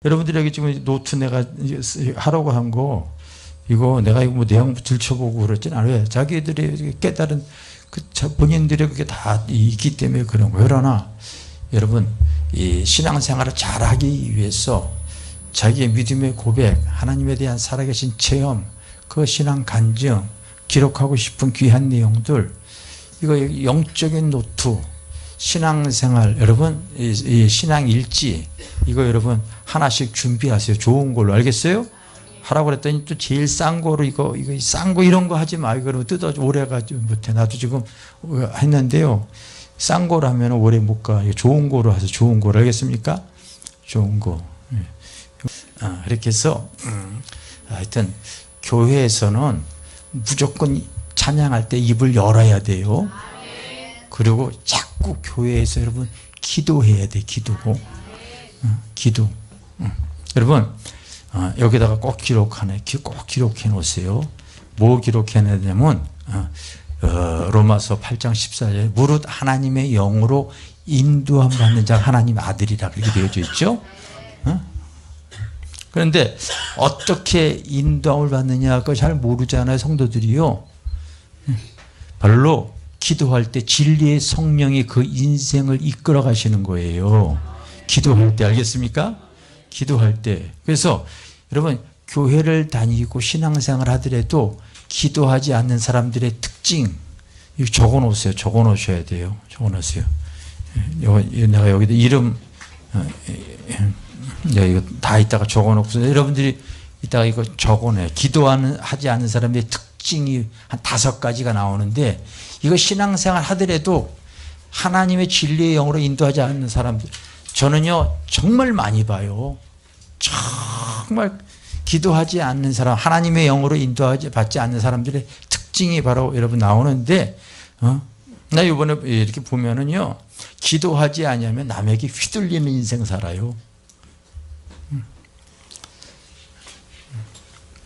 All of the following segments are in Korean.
여러분들에게 지금 노트 내가 하라고 한 거, 이거 내가 이거 뭐 내용 들춰보고 그러진 않아요. 자기들이 깨달은 본인들이 그게 다 있기 때문에 그런 거예요. 그러나 여러분, 이 신앙생활을 잘하기 위해서 자기의 믿음의 고백, 하나님에 대한 살아계신 체험, 그 신앙 간증, 기록하고 싶은 귀한 내용들, 이거 영적인 노트, 신앙생활, 여러분, 이 신앙 일지, 이거 여러분 하나씩 준비하세요. 좋은 걸로. 알겠어요? 하라고 그랬더니 또 제일 싼 거로 이거 싼 거 이런 거 하지 마. 이거로 뜯어져 오래가 못해. 나도 지금 했는데요. 싼 거로 하면 오래 못 가. 좋은 거로 하세요. 좋은 거로. 알겠습니까? 좋은 거. 이렇게 해서 하여튼 교회에서는 무조건 찬양할 때 입을 열어야 돼요. 그리고 자꾸 교회에서 여러분 기도해야 돼. 기도고. 기도. 여러분 여기다가 꼭 기록해 놓으세요. 뭐 기록해 내냐면 로마서 8장 14절에 무릇 하나님의 영으로 인도함 받는 자가 하나님의 아들이라 그렇게 되어져 있죠. 그런데 어떻게 인도함을 받느냐 그거 잘 모르잖아요. 성도들이요. 바로 기도할 때 진리의 성령이 그 인생을 이끌어 가시는 거예요. 기도할 때. 알겠습니까? 기도할 때. 그래서 여러분 교회를 다니고 신앙생활 하더라도 기도하지 않는 사람들의 특징 이거 적어 놓으세요. 적어 놓으셔야 돼요. 적어 놓으세요. 내가 여기다 이름 이거 다 이따가 적어 놓고서 여러분들이 이따가 이거 적어내요. 하지 않는 사람의 특징이 한 5가지가 나오는데 이거 신앙생활 하더라도 하나님의 진리의 영으로 인도하지 않는 사람들 저는요 정말 많이 봐요. 정말 기도하지 않는 사람, 하나님의 영으로 받지 않는 사람들의 특징이 바로 여러분 나오는데, 나 이번에 이렇게 보면은요, 기도하지 않으면 남에게 휘둘리는 인생 살아요.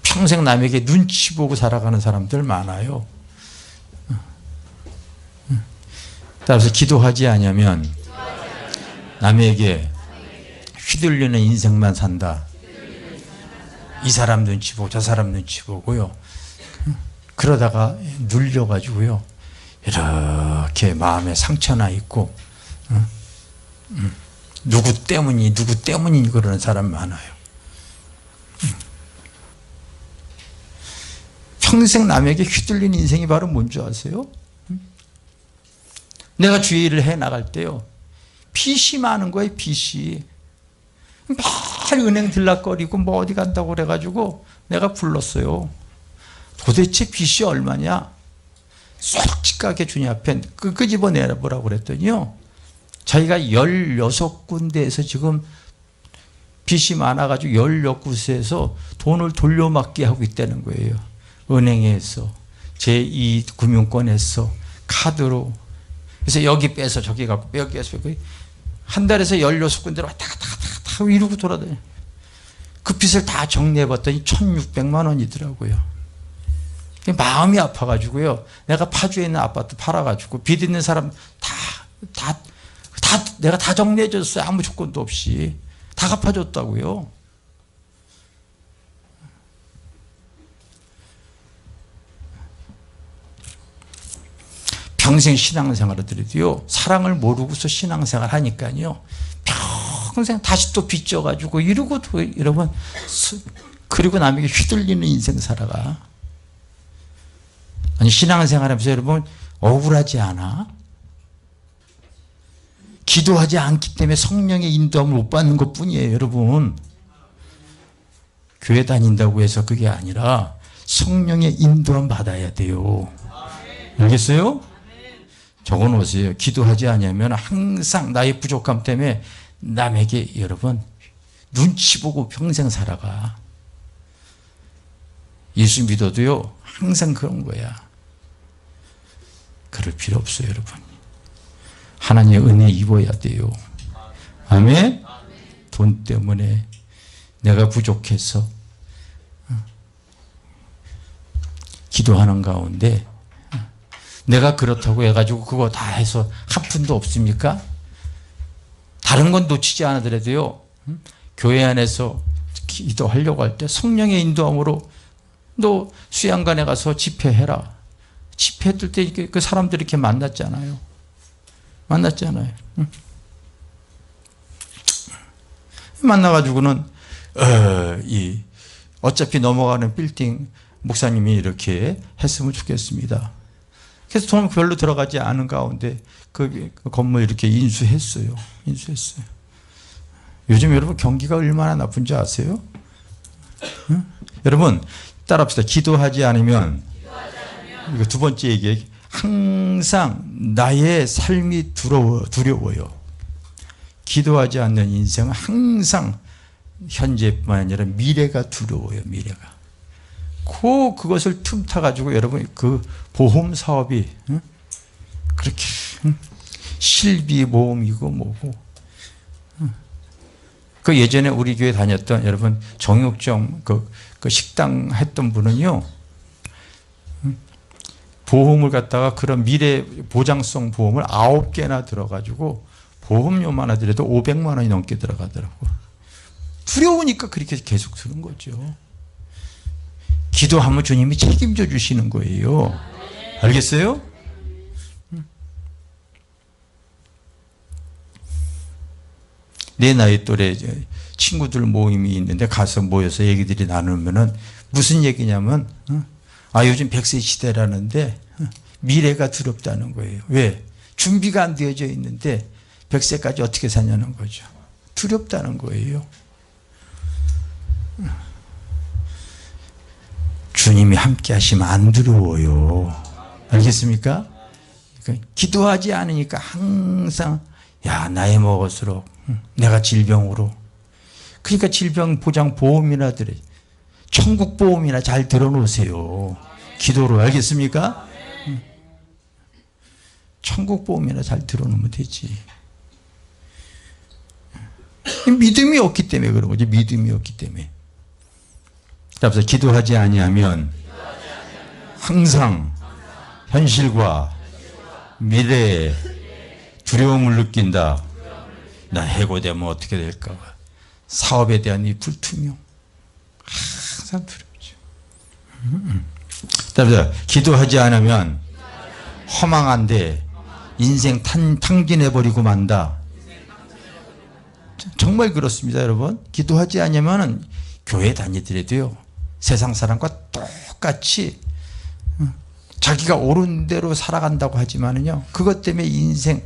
평생 남에게 눈치 보고 살아가는 사람들 많아요. 따라서 기도하지 않으면 남에게 휘둘리는 인생만 산다. 이 사람 눈치 보고 저 사람 눈치 보고요. 그러다가 눌려가지고요. 이렇게 마음에 상처나 있고 누구 때문이 그러는 사람 많아요. 평생 남에게 휘둘리는 인생이 바로 뭔지 아세요? 내가 주의를 해나갈 때요. 빚이 많은 거예요. 빚이. 매일 은행 들락거리고 뭐 어디 간다고 그래가지고 내가 불렀어요. 도대체 빚이 얼마냐? 솔직하게 주님 앞에 끄집어내보라고 그랬더니요. 자기가 16군데에서 지금 빚이 많아가지고 16곳에서 돈을 돌려막기 하고 있다는 거예요. 은행에서, 제2금융권에서, 카드로. 그래서 여기 빼서 저기 갖고 여기 빼서 한 달에서 16군데로 왔다 갔다 이러고 돌아다녀. 그 빚을 다 정리해봤더니 1,600만 원이더라고요. 마음이 아파가지고요. 내가 파주에 있는 아파트 팔아가지고 빚 있는 사람 내가 다 정리해줬어요. 아무 조건도 없이. 다 갚아줬다고요. 평생 신앙생활을 드려도요. 사랑을 모르고서 신앙생활 하니까요. 평생 다시 또 빚져가지고 이러고 여러분 그리고 남에게 휘둘리는 인생 살아가. 아니 신앙생활하면서 여러분 억울하지 않아? 기도하지 않기 때문에 성령의 인도함을 못 받는 것뿐이에요. 여러분 교회 다닌다고 해서 그게 아니라 성령의 인도함 받아야 돼요. 알겠어요? 적어놓으세요. 기도하지 않으면 항상 나의 부족함 때문에 남에게 여러분 눈치 보고 평생 살아가. 예수 믿어도요 항상 그런 거야. 그럴 필요 없어요. 여러분 하나님의 은혜 입어야 돼요. 아멘. 돈 때문에 내가 부족해서 기도하는 가운데 내가 그렇다고 해가지고 그거 다 해서 한 푼도 없습니까? 다른 건 놓치지 않으더라도요. 교회 안에서 기도하려고 할 때 성령의 인도함으로 너 수양관에 가서 집회해라. 집회했을 때 그 사람들이 이렇게 만났잖아요. 응? 만나가지고는 어차피 넘어가는 빌딩 목사님이 이렇게 했으면 좋겠습니다. 그래서 돈 별로 들어가지 않은 가운데 그 건물 이렇게 인수했어요. 요즘 여러분 경기가 얼마나 나쁜지 아세요? 응? 여러분 따라합시다. 기도하지 않으면 이거 두 번째 얘기예요. 항상 나의 삶이 두려워요. 기도하지 않는 인생은 항상 현재뿐만 아니라 미래가 두려워요. 미래가. 그것을 틈타가지고 여러분 그 보험 사업이 그렇게 실비 보험이고 뭐고. 그 예전에 우리 교회 다녔던 여러분 정육점 그 식당 했던 분은요, 보험을 갖다가 그런 미래 보장성 보험을 9개나 들어가지고 보험료만 하더라도 500만 원이 넘게 들어가더라고. 두려우니까 그렇게 계속 쓰는 거죠. 기도하면 주님이 책임져 주시는 거예요. 알겠어요? 내 나이 또래 친구들 모임이 있는데 가서 모여서 얘기들이 나누면은 무슨 얘기냐면 요즘 100세 시대라는데 미래가 두렵다는 거예요. 왜? 준비가 안 되어져 있는데 100세까지 어떻게 사냐는 거죠. 두렵다는 거예요. 주님이 함께 하시면 안 두려워요. 알겠습니까? 그러니까 기도하지 않으니까 항상 나이 먹을수록 내가 질병으로, 그러니까 질병 보장 보험이나 들어, 천국 보험이나 잘 들어놓으세요. 기도로. 알겠습니까? 천국 보험이나 잘 들어놓으면 되지. 믿음이 없기 때문에 그런 거지. 믿음이 없기 때문에. 그래서 기도하지 아니하면 항상 현실과 미래에 두려움을 느낀다. 나 해고되면 어떻게 될까 봐. 사업에 대한 이 불투명. 항상 두렵죠. 그래서 기도하지 않으면 허망한데 인생 탕진해버리고 만다. 정말 그렇습니다, 여러분. 기도하지 않으면 교회 다니더라도요, 세상 사람과 똑같이 자기가 옳은 대로 살아간다고 하지만은요, 그것 때문에 인생,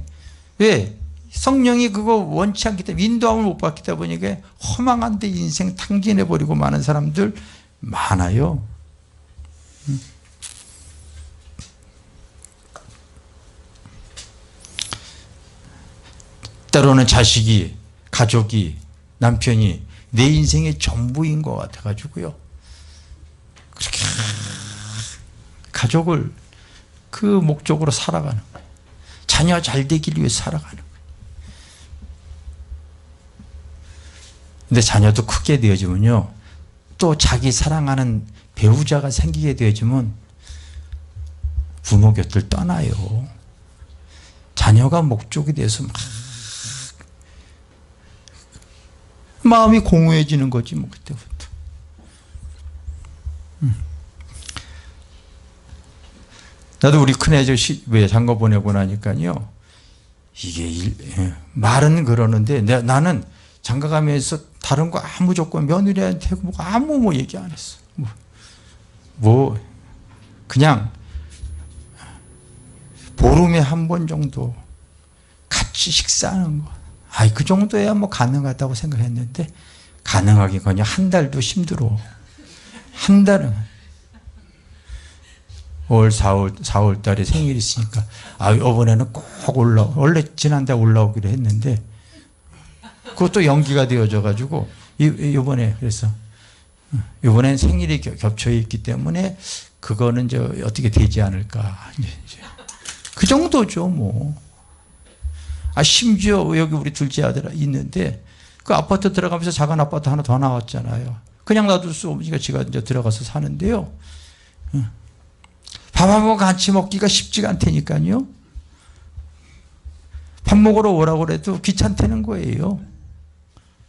왜? 성령이 그거 원치 않기 때문에, 인도함을 못 받기 때문에 허망한데 인생 탕진해버리고 많은 사람들 많아요. 때로는 자식이, 가족이, 남편이 내 인생의 전부인 것 같아가지고요, 그렇게 가족을 그 목적으로 살아가는 거예요. 자녀 잘 되길 위해 살아가는 거예요. 근데 자녀도 크게 되어지면요, 또 자기 사랑하는 배우자가 생기게 되어지면 부모 곁을 떠나요. 자녀가 목적이 돼서 마음이 공허해지는 거지 뭐 그때부터. 나도 우리 큰애저 장가 보내고 나니까요, 이게 말은 그러는데 나는 장가 가면서 다른 거 아무 조건, 며느리한테 아무 얘기 안 했어. 그냥 보름에 한 번 정도 같이 식사하는 거. 그 정도야 뭐 가능하다고 생각했는데, 가능하기건요 한 달도 힘들어. 한 달은 5월 4월 달에 생일이 있으니까 이번에는 꼭 원래 지난달 올라오기로 했는데 그것도 연기가 되어져 가지고 이번에, 그래서 이번엔 생일이 겹쳐 있기 때문에 그거는 어떻게 되지 않을까. 이제 그 정도죠 뭐. 심지어 여기 우리 둘째 아들 있는데 그 아파트 들어가면서 작은 아파트 하나 더 나왔잖아요. 그냥 놔둘 수 없으니까 지가 이제 들어가서 사는데요, 밥 한 번 같이 먹기가 쉽지가 않다니까요. 밥 먹으러 오라고 그래도 귀찮다는 거예요.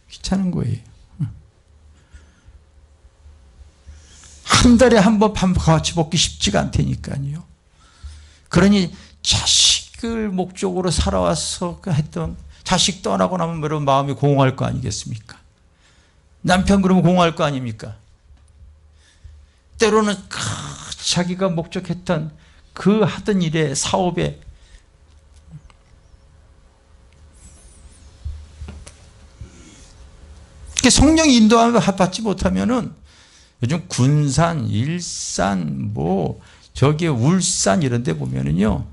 귀찮은 거예요. 한 달에 한 번 밥 같이 먹기 쉽지가 않다니까요. 그러니 자식을 목적으로 살아와서 했던, 자식 떠나고 나면 여러분 마음이 공허할 거 아니겠습니까? 남편 그러면 공허할 거 아닙니까? 때로는 자기가 목적했던 그 하던 일에, 사업에 성령이 인도함을 받지 못하면은, 요즘 군산, 일산, 저기 울산 이런 데 보면은요,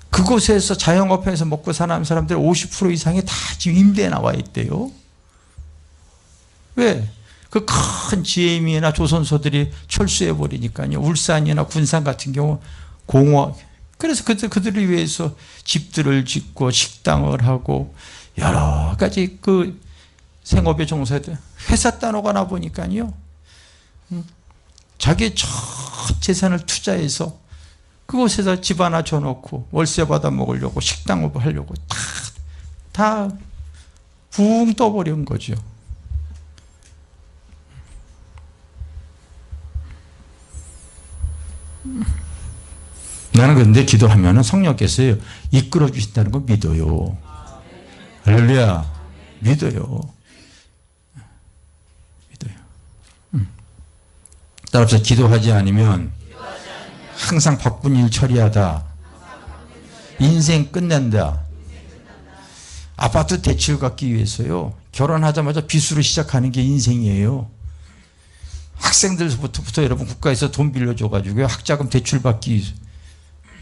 그곳에서 자영업해서 먹고 사는 사람들 50% 이상이 다 지금 임대에 나와 있대요. 왜? 그 큰 GM이나 조선소들이 철수해 버리니까요. 울산이나 군산 같은 경우 공허. 그래서 그들을 위해서 집들을 짓고 식당을 하고 여러 가지 그 생업에 종사돼. 회사 단어가 나 보니까요, 자기의 전 재산을 투자해서 그곳에서 집 하나 줘놓고 월세 받아 먹으려고 식당업을 하려고 다 붕 떠버린 거죠. 나는 그런데 기도하면 성령께서 이끌어 주신다는 거 믿어요. 할렐루야. 믿어요. 따라서 기도하지 않으면 항상 바쁜 일 처리하다. 인생 끝낸다. 아파트 대출 갚기 위해서요, 결혼하자마자 빚으로 시작하는 게 인생이에요. 학생들부터 여러분 국가에서 돈 빌려줘가지고 학자금 대출 받기 위해서.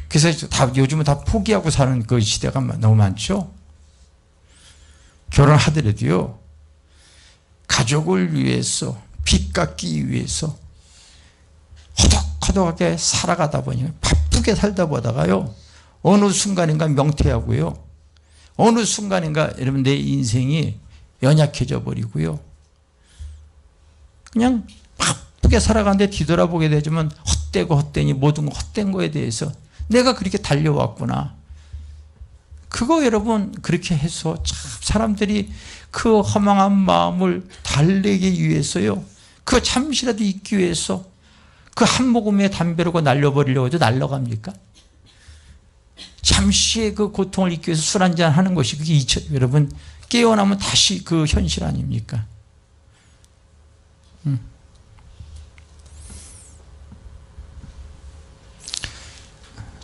그래서 요즘은 다 포기하고 사는 그 시대가 너무 많죠. 결혼하더라도요, 가족을 위해서, 빚 갚기 위해서 허덕허덕하게 살아가다 보니, 바쁘게 살다 보다가요, 어느 순간인가 명퇴하고요, 어느 순간인가 여러분 내 인생이 연약해져 버리고요, 그냥 바쁘게 살아가는데 뒤돌아보게 되지만 헛되고 헛되니 모든 헛된 거에 대해서 내가 그렇게 달려왔구나. 그거 여러분 그렇게 해서 참 사람들이 그 허망한 마음을 달래기 위해서요, 그 잠시라도 잊기 위해서 그 한 모금의 담배로 날려버리려고 해도 날려갑니까? 잠시의 그 고통을 잊기 위해서 술 한잔 하는 것이 그게 여러분 깨어나면 다시 그 현실 아닙니까?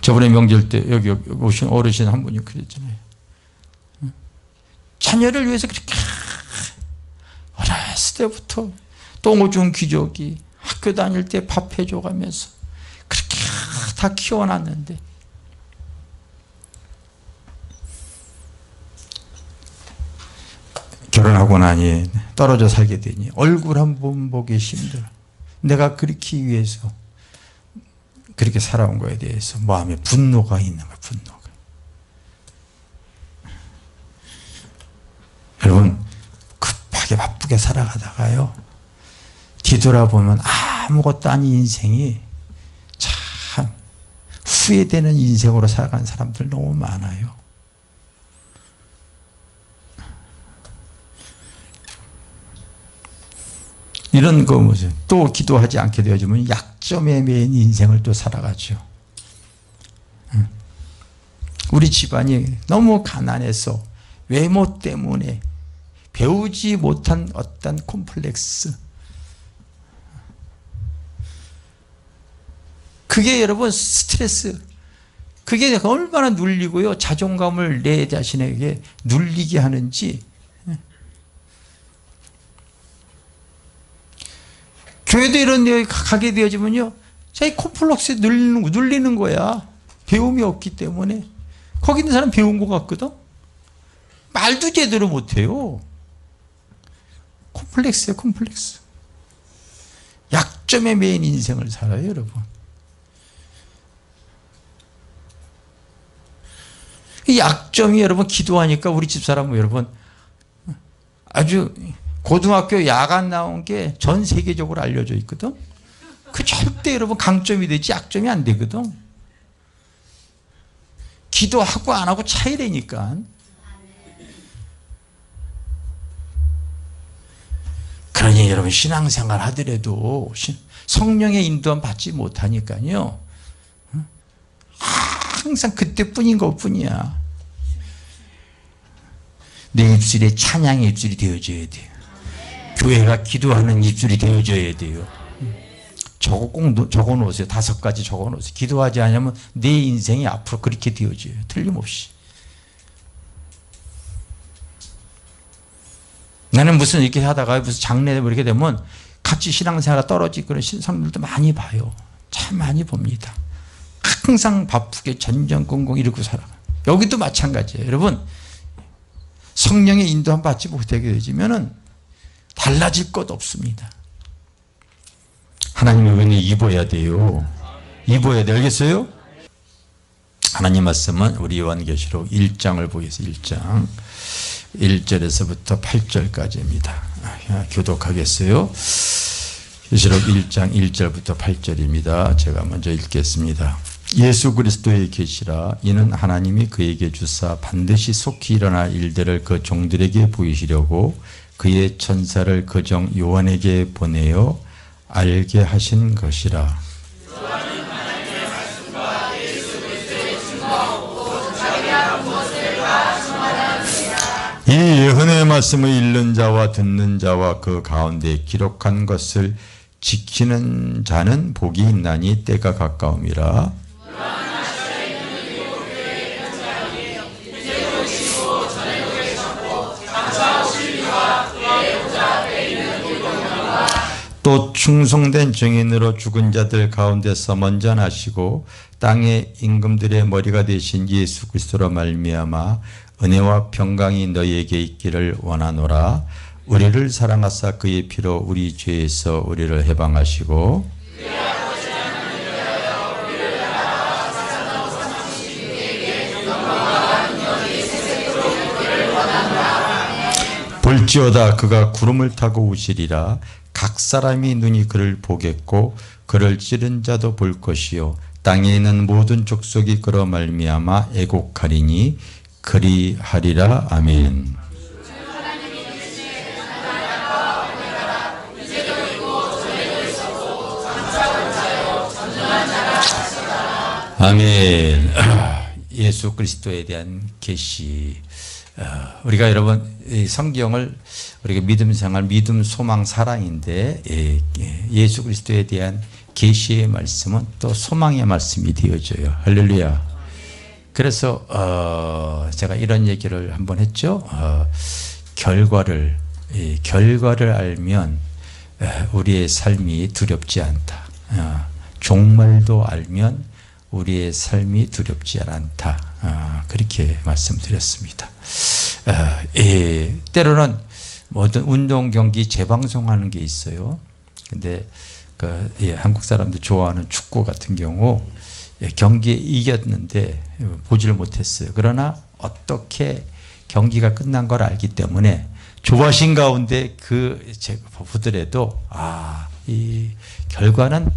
저번에 명절 때 여기 오신 어르신 한 분이 그랬잖아요. 자녀를 위해서 그렇게 어렸을 때부터 똥오줌 귀족이 학교 다닐 때 밥 해줘가면서 그렇게 다 키워놨는데, 결혼하고 나니 떨어져 살게 되니 얼굴 한 번 보기 힘들어. 내가 그렇게 위해서 그렇게 살아온 거에 대해서 마음에 분노가 있는 거예요. 분노가. 여러분 급하게 바쁘게 살아가다가요, 뒤돌아보면 아무것도 아닌 인생이 참 후회되는 인생으로 살아가는 사람들 너무 많아요. 이런 거 뭐죠? 또 기도하지 않게 되어지면 약점에 매인 인생을 또 살아가죠. 우리 집안이 너무 가난해서 외모 때문에 배우지 못한 어떤 콤플렉스, 그게 여러분 스트레스, 그게 얼마나 눌리고요, 자존감을 내 자신에게 눌리게 하는지. 교회도 이런 데 가게 되어지면요, 자기 콤플렉스에 눌리는 거야. 배움이 없기 때문에. 거기 있는 사람 배운 것 같거든? 말도 제대로 못해요. 콤플렉스예요, 콤플렉스. 약점에 매인 인생을 살아요, 여러분. 이 약점이 여러분 기도하니까 우리 집사람은 여러분 아주 고등학교 야간 나온 게 전 세계적으로 알려져 있거든. 그 절대 여러분 강점이 되지 약점이 안 되거든. 기도하고 안 하고 차이라니까. 그러니 그러니 여러분 신앙생활 하더라도 성령의 인도함 받지 못하니까요 항상 그때뿐인 것뿐이야. 내 입술에 찬양의 입술이 되어져야 돼요. 교회가 기도하는 입술이 되어져야 돼요. 저거 꼭 적어놓으세요. 5가지 적어놓으세요. 기도하지 않으면 내 인생이 앞으로 그렇게 되어져요. 틀림없이. 나는 무슨 이렇게 하다가 무슨 장례 이렇게 되면 같이 신앙생활가 떨어지고 그런 성도들도 많이 봐요. 참 많이 봅니다. 항상 바쁘게 전전긍긍 이러고 살아가요. 여기도 마찬가지예요. 여러분 성령의 인도함 받지 못하게 되지면은 달라질 것 없습니다. 하나님의 은혜 입어야 돼요. 입어야 돼. 알겠어요? 하나님 말씀은 우리 요한계시록 1장을 보겠습니다. 1장 1절에서부터 8절까지입니다. 교독하겠어요? 계시록 1장 1절부터 8절입니다. 제가 먼저 읽겠습니다. 예수 그리스도의 계시라. 이는 하나님이 그에게 주사 반드시 속히 일어날 일들을 그 종들에게 보이시려고 그의 천사를 그 종 요한에게 보내어 알게 하신 것이라. 이 예언의 말씀을 읽는 자와 듣는 자와 그 가운데 기록한 것을 지키는 자는 복이 있나니 때가 가까움이라. 또 충성된 증인으로 죽은 자들 가운데서 먼저 나시고 땅의 임금들의 머리가 되신 예수 그리스도로 말미암아 은혜와 평강이 너희에게 있기를 원하노라. 우리를 사랑하사 그의 피로 우리 죄에서 우리를 해방하시고 볼지어다 그가 구름을 타고 오시리라. 각 사람이 눈이 그를 보겠고 그를 찌른 자도 볼 것이요 땅에 있는 모든 족속이 그로 말미암아 애곡하리니 그리하리라. 아멘. 아멘. 예수 그리스도에 대한 계시. 우리가 여러분 성경을 우리가 믿음 생활, 믿음, 소망, 사랑인데 예수 그리스도에 대한 계시의 말씀은 또 소망의 말씀이 되어져요. 할렐루야. 그래서 제가 이런 얘기를 한번 했죠. 결과를 알면 우리의 삶이 두렵지 않다. 종말도 알면 우리의 삶이 두렵지 않다. 그렇게 말씀드렸습니다. 때로는 어떤 운동 경기 재방송하는 게 있어요. 근데 한국 사람들 좋아하는 축구 같은 경우 경기에 이겼는데 보지를 못했어요. 그러나 어떻게 경기가 끝난 걸 알기 때문에 조바심 가운데 보더라도 이 결과는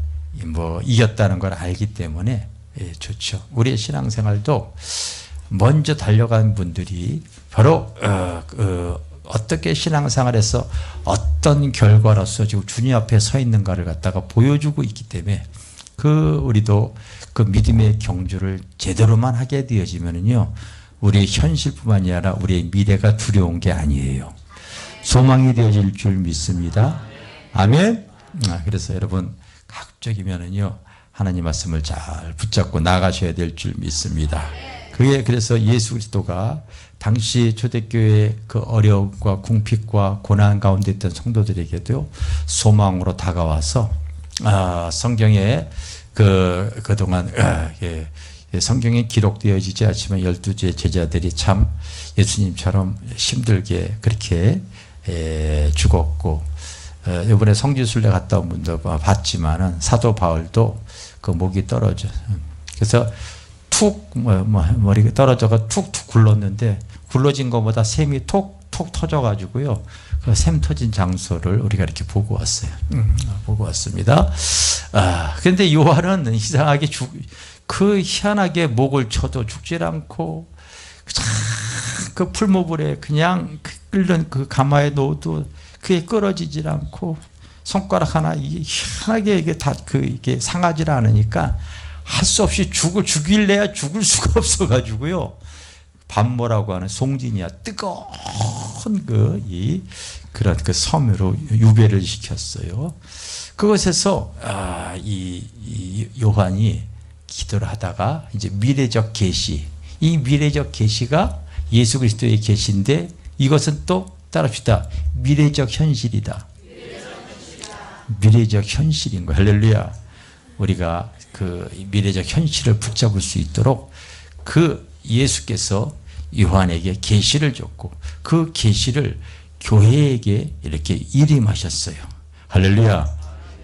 뭐 이겼다는 걸 알기 때문에 좋죠. 우리의 신앙생활도 먼저 달려간 분들이 바로 어떻게 신앙생활에서 어떤 결과로서 지금 주님 앞에 서 있는가를 갖다가 보여주고 있기 때문에 우리도 그 믿음의 경주를 제대로만 하게 되어지면은요, 우리의 현실뿐만이 아니라 우리의 미래가 두려운 게 아니에요. 소망이 되어질 줄 믿습니다. 아멘. 그래서 여러분 가급적이면은요 하나님 말씀을 잘 붙잡고 나가셔야 될 줄 믿습니다. 그래서 예수 그리스도가 당시 초대교회의 그 어려움과 궁핍과 고난 가운데 있던 성도들에게도 소망으로 다가와서 성경에 그동안 성경에 기록되어지지 않지만 12제 제자들이 참 예수님처럼 힘들게 그렇게 죽었고, 이번에 성지순례 갔다 온 분도 봤지만은 사도 바울도 그 목이 떨어져. 그래서 머리가 떨어져가 툭툭 굴렀는데 굴러진 것보다 샘이 톡톡 터져가지고요. 그 샘 터진 장소를 우리가 이렇게 보고 왔어요. 보고 왔습니다. 그런데 요한은 이상하게 희한하게 목을 쳐도 죽질 않고 그 풀무불에 그냥 끓는 그 가마에 넣어도 그게 끊어지질 않고 손가락 하나 이게 희한하게 이게 다 이게 상하질 않으니까 할 수 없이 죽일래야 죽을 수가 없어가지고요. 반모라고 하는 송진이야 뜨거운 그런 그 섬으로 유배를 시켰어요. 그것에서 이 요한이 기도를 하다가 이제 미래적 계시, 이 미래적 계시가 예수 그리스도의 계시인데 이것은 또 따라합시다. 미래적 현실이다. 미래적 현실인 거예요. 할렐루야. 우리가 그 미래적 현실을 붙잡을 수 있도록 그 예수께서 요한에게 계시를 줬고 그 계시를 교회에게 이렇게 일임하셨어요. 할렐루야.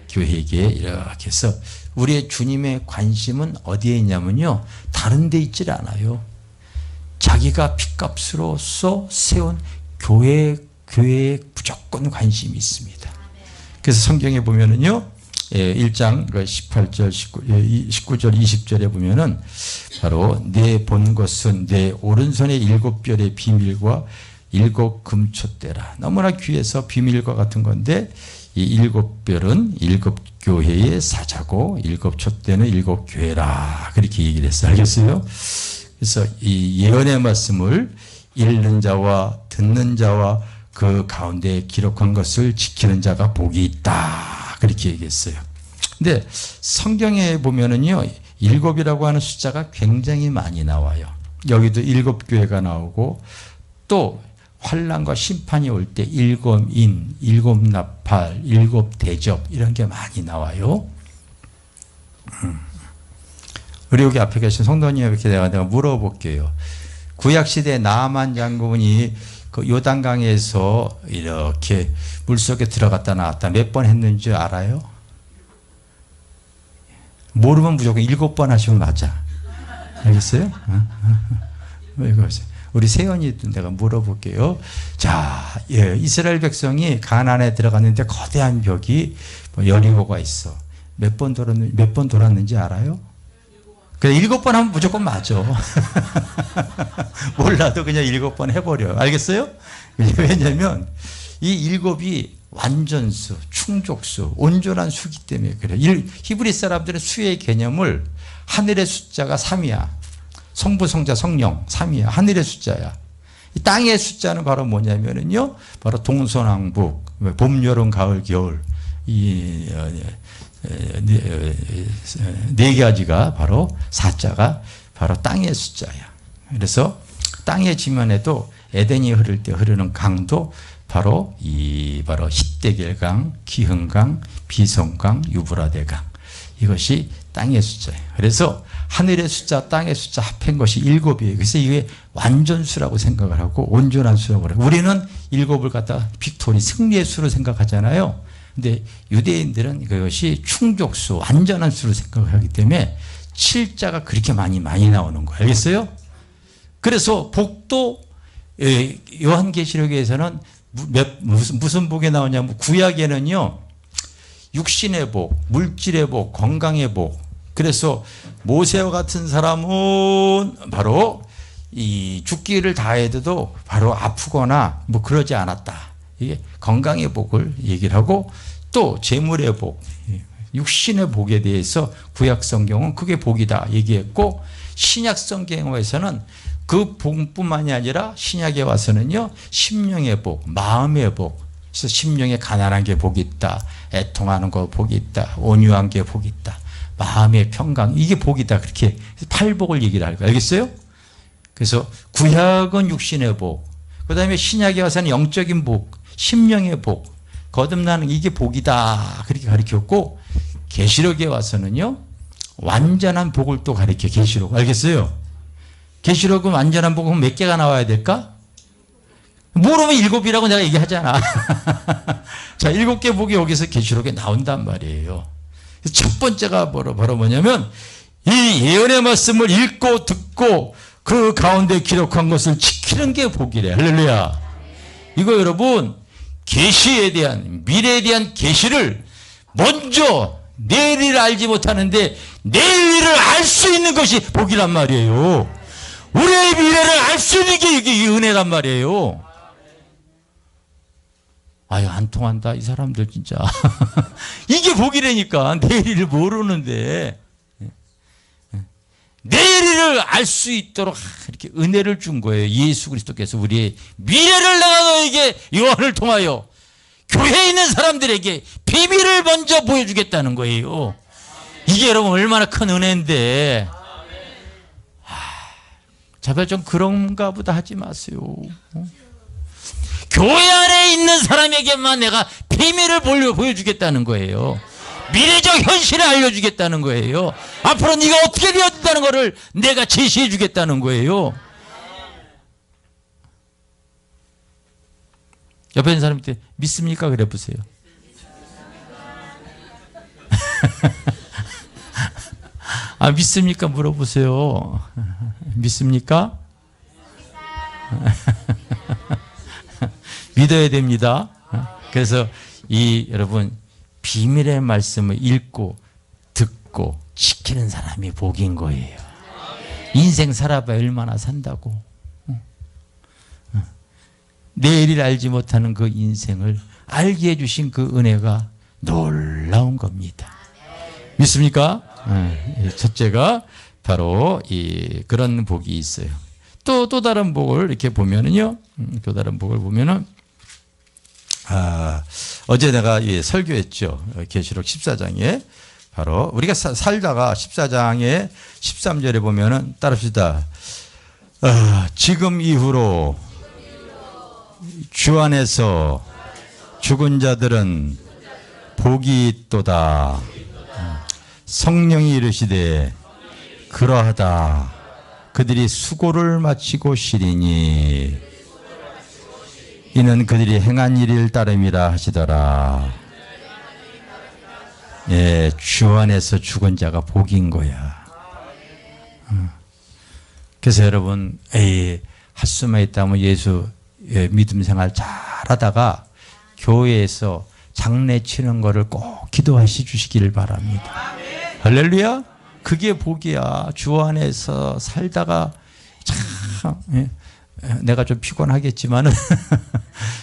교회에게 이렇게 해서 우리의 주님의 관심은 어디에 있냐면요. 다른 데 있질 않아요. 자기가 핏값으로서 세운 교회에 무조건 관심이 있습니다. 그래서 성경에 보면은요. 1장 18절, 19절, 20절에 보면은 바로 내 본 것은 내 오른손의 7별의 비밀과 7 금촛대라. 너무나 귀해서 비밀과 같은 건데 이 7별은 7 교회의 사자고 7 촛대는 7 교회라. 그렇게 얘기를 했어요. 알겠어요? 그래서 이 예언의 말씀을 읽는 자와 듣는 자와 그 가운데 기록한 것을 지키는 자가 복이 있다. 그렇게 얘기했어요. 근데 성경에 보면은요, 7이라고 하는 숫자가 굉장히 많이 나와요. 여기도 7 교회가 나오고 또 환난과 심판이 올 때 7인, 7나팔, 7 대접 이런 게 많이 나와요. 우리 여기 앞에 계신 성도님에게 내가 물어볼게요. 구약시대 나아만 장군이 그 요단강에서 이렇게 물속에 들어갔다 나왔다 몇 번 했는지 알아요? 모르면 무조건 7번 하시면 맞아. 알겠어요? 우리 세연이도 내가 물어볼게요. 자, 이스라엘 백성이 가나안에 들어갔는데 거대한 벽이 여리고가 있어. 몇 번 돌았는지 알아요? 그래 7번 하면 무조건 맞아. 몰라도 그냥 7번 해버려. 알겠어요? 왜냐면 이 7이 완전수, 충족수, 온전한 수기 때문에 그래. 히브리 사람들은 수의 개념을 하늘의 숫자가 3이야. 성부, 성자, 성령 3이야. 하늘의 숫자야. 이 땅의 숫자는 바로 뭐냐면요. 바로 동서남북, 봄, 여름, 가을, 겨울. 이 네 가지가 바로 사자가 바로 땅의 숫자야. 그래서 땅의 지면에도 에덴이 흐를 때 흐르는 강도 바로 바로 히데겔강, 기흥강, 비송강, 유브라데강. 이것이 땅의 숫자예요. 그래서 하늘의 숫자, 땅의 숫자 합한 것이 7이에요. 그래서 이게 완전수라고 생각을 하고 온전한 수라고 그래요. 우리는 7을 갖다가 빅토리, 승리의 수로 생각하잖아요. 근데 유대인들은 그것이 충족수, 완전한 수로 생각을 하기 때문에 7자가 그렇게 많이 나오는 거예요. 알겠어요? 그래서 복도 요한계시록에서는 무슨 복이 나오냐면 구약에는요. 육신의 복, 물질의 복, 건강의 복. 그래서 모세와 같은 사람은 바로 이 죽기를 다해도 바로 아프거나 뭐 그러지 않았다. 이게 건강의 복을 얘기를 하고 또 재물의 복, 육신의 복에 대해서 구약 성경은 그게 복이다 얘기했고 신약 성경에서는 그 복뿐만이 아니라 신약에 와서는요 심령의 복, 마음의 복. 그래서 심령에 가난한 게 복이 있다, 애통하는 거 복이 있다, 온유한 게 복이 있다, 마음의 평강 이게 복이다. 그렇게 팔복을 얘기를 할 거예요. 알겠어요? 그래서 구약은 육신의 복, 그 다음에 신약에 와서는 영적인 복, 심령의 복, 거듭나는 이게 복이다. 그렇게 가르쳤고 계시록에 와서는요 완전한 복을 또 가르쳐. 계시록 알겠어요? 계시록은 완전한 복은 몇 개가 나와야 될까? 모르면 7이라고 내가 얘기하잖아. 자, 7개 복이 여기서 계시록에 나온단 말이에요. 첫 번째가 바로 뭐냐면 이 예언의 말씀을 읽고 듣고 그 가운데 기록한 것을 지키는 게 복이래. 할렐루야. 이거 여러분 계시에 대한 미래에 대한 계시를 먼저 내일을 알지 못하는데 내일을 알 수 있는 것이 복이란 말이에요. 우리의 미래를 알 수 있는 게 이게 은혜란 말이에요. 아유, 안 통한다. 이 사람들 진짜. 이게 복이라니까. 내일을 모르는데. 내일을 알 수 있도록 이렇게 은혜를 준 거예요. 예수 그리스도께서 우리의 미래를 내가 너에게 요한을 통하여 교회에 있는 사람들에게 비밀을 먼저 보여주겠다는 거예요. 이게 여러분 얼마나 큰 은혜인데. 자발 좀 그런가 보다 하지 마세요. 교회 안에 있는 사람에게만 내가 비밀을 보여주겠다는 거예요. 미래적 현실을 알려주겠다는 거예요. 앞으로 네가 어떻게 되었다는 것을 내가 제시해 주겠다는 거예요. 옆에 있는 사람한테 믿습니까? 그래 보세요. 아, 믿습니까? 물어보세요. 믿습니까? 믿어야 됩니다. 그래서 여러분 비밀의 말씀을 읽고 듣고 지키는 사람이 복인 거예요. 인생 살아봐야 얼마나 산다고. 내일을 알지 못하는 그 인생을 알게 해주신 그 은혜가 놀라운 겁니다. 믿습니까? 첫째가 바로 그런 복이 있어요. 또 다른 복을 이렇게 보면은요. 또 다른 복을 보면은 어제 내가 설교했죠. 계시록 14장에 바로 우리가 살다가 14장의 13절에 보면은 따릅시다. 지금 이후로 주 안에서 죽은 자들은 복이 있도다. 성령이 이르시되 그러하다. 그들이 수고를 마치고 쉬리니 이는 그들이 행한 일을 따름이라 하시더라. 예, 주 안에서 죽은 자가 복인 거야. 그래서 여러분, 할 수만 있다면 예수 믿음 생활 잘 하다가 교회에서 장례 치는 거를 꼭 기도하시 주시기를 바랍니다. 할렐루야. 그게 복이야. 주 안에서 살다가 참 내가 좀 피곤하겠지만은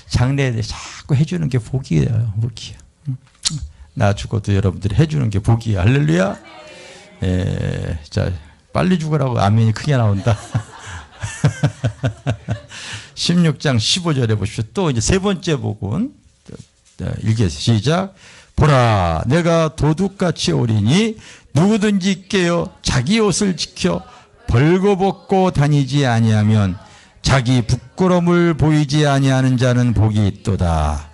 장례에 자꾸 해주는 게 복이에요. 복이야. 나 죽어도 여러분들이 해주는 게 복이야. 할렐루야. 자, 빨리 죽으라고 아멘이 크게 나온다. 16장 15절에 보십시오. 또 이제 세 번째 복은 읽겠습니다. 시작. 보라, 내가 도둑같이 오리니 누구든지 깨어 자기 옷을 지켜 벌거벗고 다니지 아니하면 자기 부끄러움을 보이지 아니하는 자는 복이 있도다.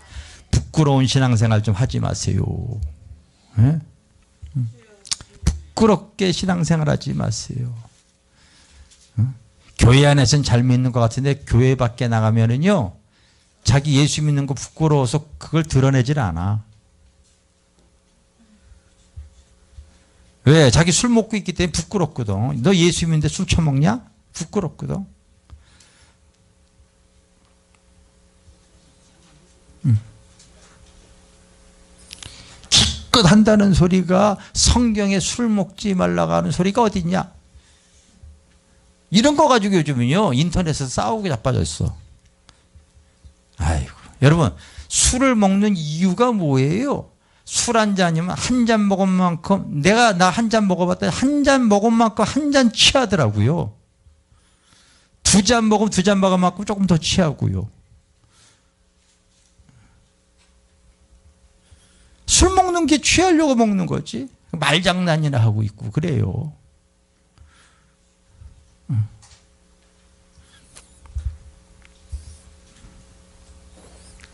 부끄러운 신앙생활 좀 하지 마세요. 네? 부끄럽게 신앙생활 하지 마세요. 교회 안에서는 잘 믿는 것 같은데 교회 밖에 나가면은요, 자기 예수 믿는 거 부끄러워서 그걸 드러내질 않아. 왜? 자기 술 먹고 있기 때문에 부끄럽거든. 너 예수 믿는데 술 처먹냐? 부끄럽거든. 기껏 한다는 소리가 성경에 술 먹지 말라고 하는 소리가 어디 있냐? 이런 거 가지고 요즘은요, 인터넷에서 싸우고 자빠졌어. 아이고. 여러분, 술을 먹는 이유가 뭐예요? 술 한 잔이면 한 잔 먹은 만큼, 나 한 잔 먹어봤더니 한 잔 먹은 만큼 한 잔 취하더라고요. 두 잔 먹으면 두 잔 먹은 만큼 조금 더 취하고요. 술 먹는 게 취하려고 먹는 거지. 말장난이나 하고 있고 그래요.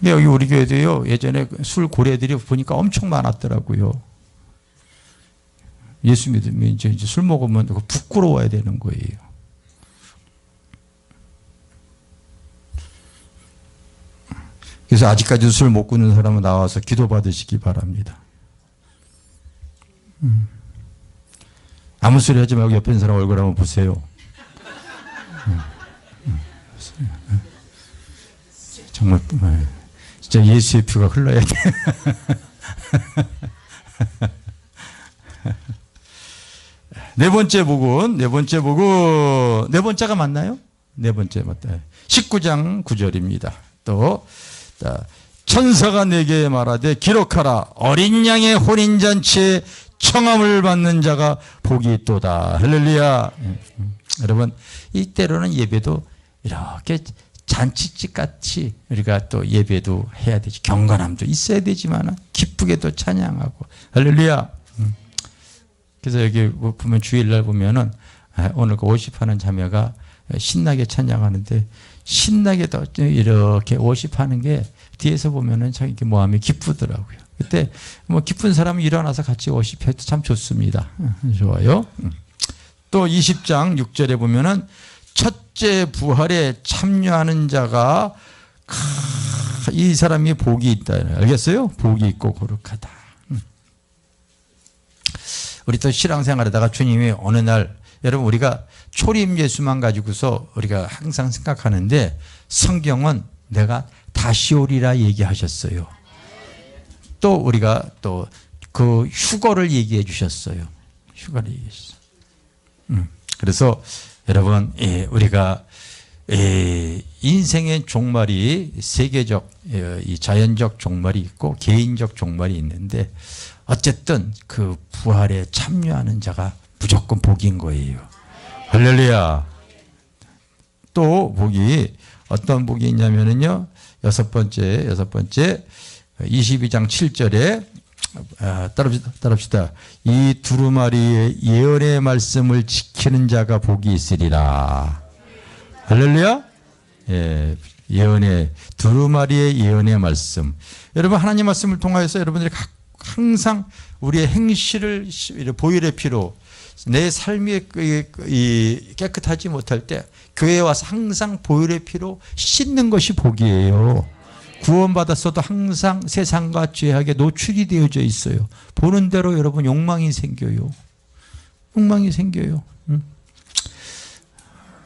여기 우리 교회도요, 예전에 술 고래들이 보니까 엄청 많았더라고요. 예수 믿으면 이제 술 먹으면 부끄러워야 되는 거예요. 그래서 아직까지도 술 못 끊는 사람은 나와서 기도 받으시기 바랍니다. 아무 소리 하지 말고 옆에 있는 사람 얼굴 한번 보세요. 정말 진짜 예수의 피가 흘러야 돼. 네 번째가 맞나요? 네 번째 맞다. 19장 9절입니다. 또 천사가 내게 말하되 기록하라. 어린 양의 혼인잔치에 청함을 받는 자가 복이 있도다. 할렐루야. 여러분, 이때로는 예배도 이렇게 잔치집 같이 우리가 또 예배도 해야 되지. 경건함도 있어야 되지만 기쁘게도 찬양하고. 할렐루야. 그래서 여기 보면 주일날 보면은 오늘 그 워십하는 자매가 신나게 찬양하는데, 신나게 또 이렇게 워십하는 게 뒤에서 보면은 참 이렇게 마음이 기쁘더라고요. 그때 뭐 기쁜 사람이 일어나서 같이 워십해도 참 좋습니다. 좋아요. 또 20장 6절에 보면은 첫째 부활에 참여하는 자가 이 사람이 복이 있다. 알겠어요? 복이 있고 거룩하다. 우리 또 신앙생활하다가 주님이 어느 날, 여러분 우리가 초림 예수만 가지고서 우리가 항상 생각하는데 성경은 내가 다시 오리라 얘기하셨어요. 또 우리가 또 그 휴거를 얘기해 주셨어요. 휴거를 얘기해 주셨어요. 그래서 여러분, 우리가 인생의 종말이 세계적, 이 자연적 종말이 있고 개인적 종말이 있는데, 어쨌든 그 부활에 참여하는 자가 무조건 복인 거예요. 할렐루야. 또 복이 어떤 복이 있냐면은요, 여섯 번째 22장 7절에 따릅시다. 이 두루마리의 예언의 말씀을 지키는 자가 복이 있으리라. 할렐루야. 예언의 두루마리의 예언의 말씀. 여러분, 하나님 말씀을 통하여서 여러분들이 항상 우리의 행실을 보혈의 피로 내 삶이 깨끗하지 못할 때 교회에 와서 항상 보혈의 피로 씻는 것이 복이에요. 구원받았어도 항상 세상과 죄악에 노출이 되어져 있어요. 보는 대로 여러분 욕망이 생겨요. 욕망이 생겨요.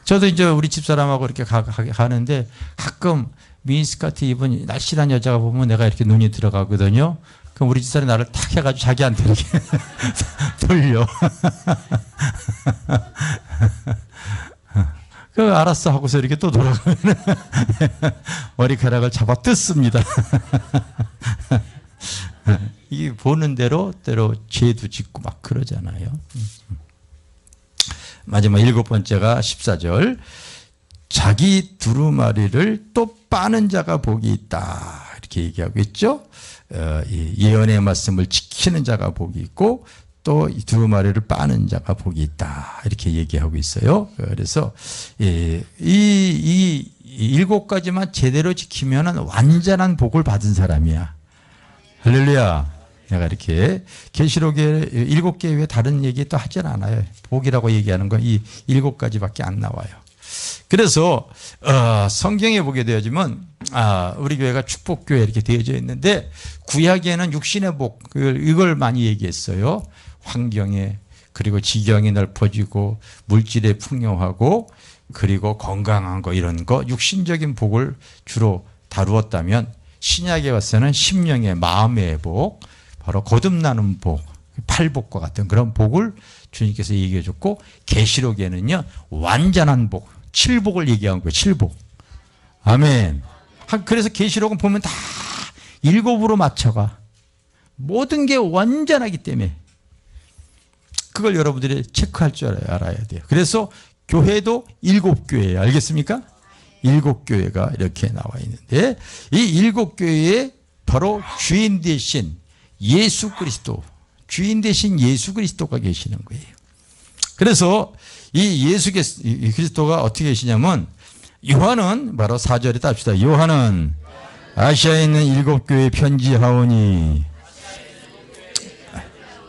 저도 이제 우리 집사람하고 이렇게 가는데 가끔 미니스커트 입은 날씬한 여자가 보면 내가 이렇게 눈이 들어가거든요. 그럼 우리 집사람이 나를 탁 해가지고 자기한테 이렇게 돌려. 그 알았어 하고서 이렇게 또 돌아가면 머리카락을 잡아 뜯습니다. 이게 보는 대로 때로 죄도 짓고 막 그러잖아요. 마지막 7번째가 14절. 자기 두루마리를 또 빠는 자가 복이 있다. 이렇게 얘기하고 있죠. 예언의 말씀을 지키는 자가 복이 있고 또 이 두루마리를 빠는 자가 복이 있다. 이렇게 얘기하고 있어요. 그래서 이 7가지만 제대로 지키면 완전한 복을 받은 사람이야. 할렐루야. 내가 이렇게 계시록에 7개 외에 다른 얘기 또 하진 않아요. 복이라고 얘기하는 건 이 7가지밖에 안 나와요. 그래서 성경에 보게 되어지면 우리 교회가 축복교회 이렇게 되어져 있는데, 구약에는 육신의 복 이걸 많이 얘기했어요. 환경에, 그리고 지경이 넓어지고 물질에 풍요하고 그리고 건강한 거, 이런 거 육신적인 복을 주로 다루었다면, 신약에 와서는 심령의 마음의 복, 바로 거듭나는 복, 팔복과 같은 그런 복을 주님께서 얘기해 줬고, 계시록에는요 완전한 복, 칠복을 얘기한 거예요. 칠복. 아멘. 그래서 계시록은 보면 다 7으로 맞춰가. 모든 게 완전하기 때문에 그걸 여러분들이 체크할 줄 알아야 돼요. 그래서 교회도 7교회예요. 알겠습니까? 7교회가 이렇게 나와 있는데, 이 7교회에 바로 주인 대신 예수 그리스도, 주인 대신 예수 그리스도가 계시는 거예요. 그래서 이 예수 그리스도가 어떻게 계시냐면, 요한은 바로 4절에 답시다. 요한은 아시아에 있는 7교회에 편지하오니.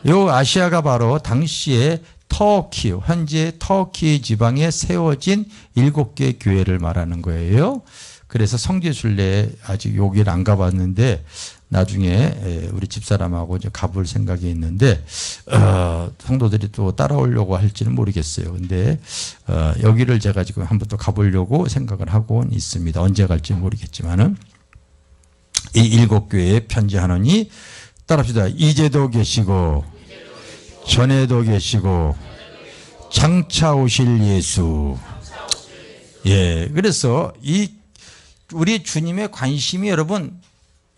요 아시아가 바로 당시에 터키, 현재 터키 지방에 세워진 7개의 교회를 말하는 거예요. 그래서 성지순례 아직 여기를 안 가봤는데 나중에 우리 집사람하고 이제 가볼 생각이 있는데, 성도들이 또 따라오려고 할지는 모르겠어요. 근데 여기를 제가 지금 한번 또 가보려고 생각을 하고는 있습니다. 언제 갈지 모르겠지만은. 이 7교회에 편지하노니, 따라합시다. 이제도 계시고 전에도 계시고 장차 오실 예수. 예, 그래서 이 우리 주님의 관심이 여러분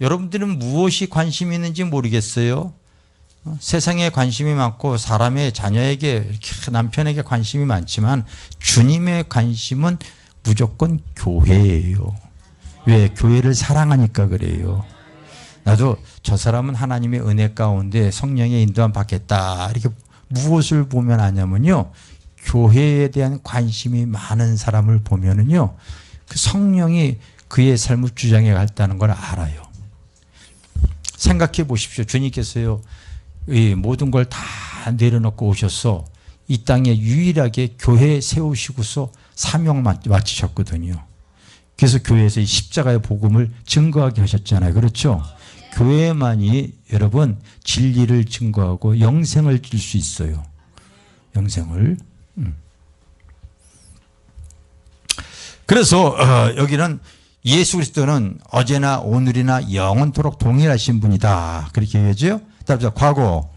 여러분들은 무엇이 관심이 있는지 모르겠어요. 세상에 관심이 많고 사람의 자녀에게 이렇게 남편에게 관심이 많지만 주님의 관심은 무조건 교회예요. 왜? 교회를 사랑하니까 그래요. 나도 저 사람은 하나님의 은혜 가운데 성령의 인도함 받겠다. 이렇게 무엇을 보면 아냐면요. 교회에 대한 관심이 많은 사람을 보면은요. 그 성령이 그의 삶을 주장해 갔다는 걸 알아요. 생각해 보십시오. 주님께서요. 이 모든 걸 다 내려놓고 오셔서 이 땅에 유일하게 교회 세우시고서 사명 마치셨거든요. 그래서 교회에서 이 십자가의 복음을 증거하게 하셨잖아요. 그렇죠? 교회만이 여러분 진리를 증거하고 영생을 줄 수 있어요. 영생을. 그래서 여기는 예수 그리스도는 어제나 오늘이나 영원토록 동일하신 분이다. 그렇게 얘기하죠. 따라서 과거,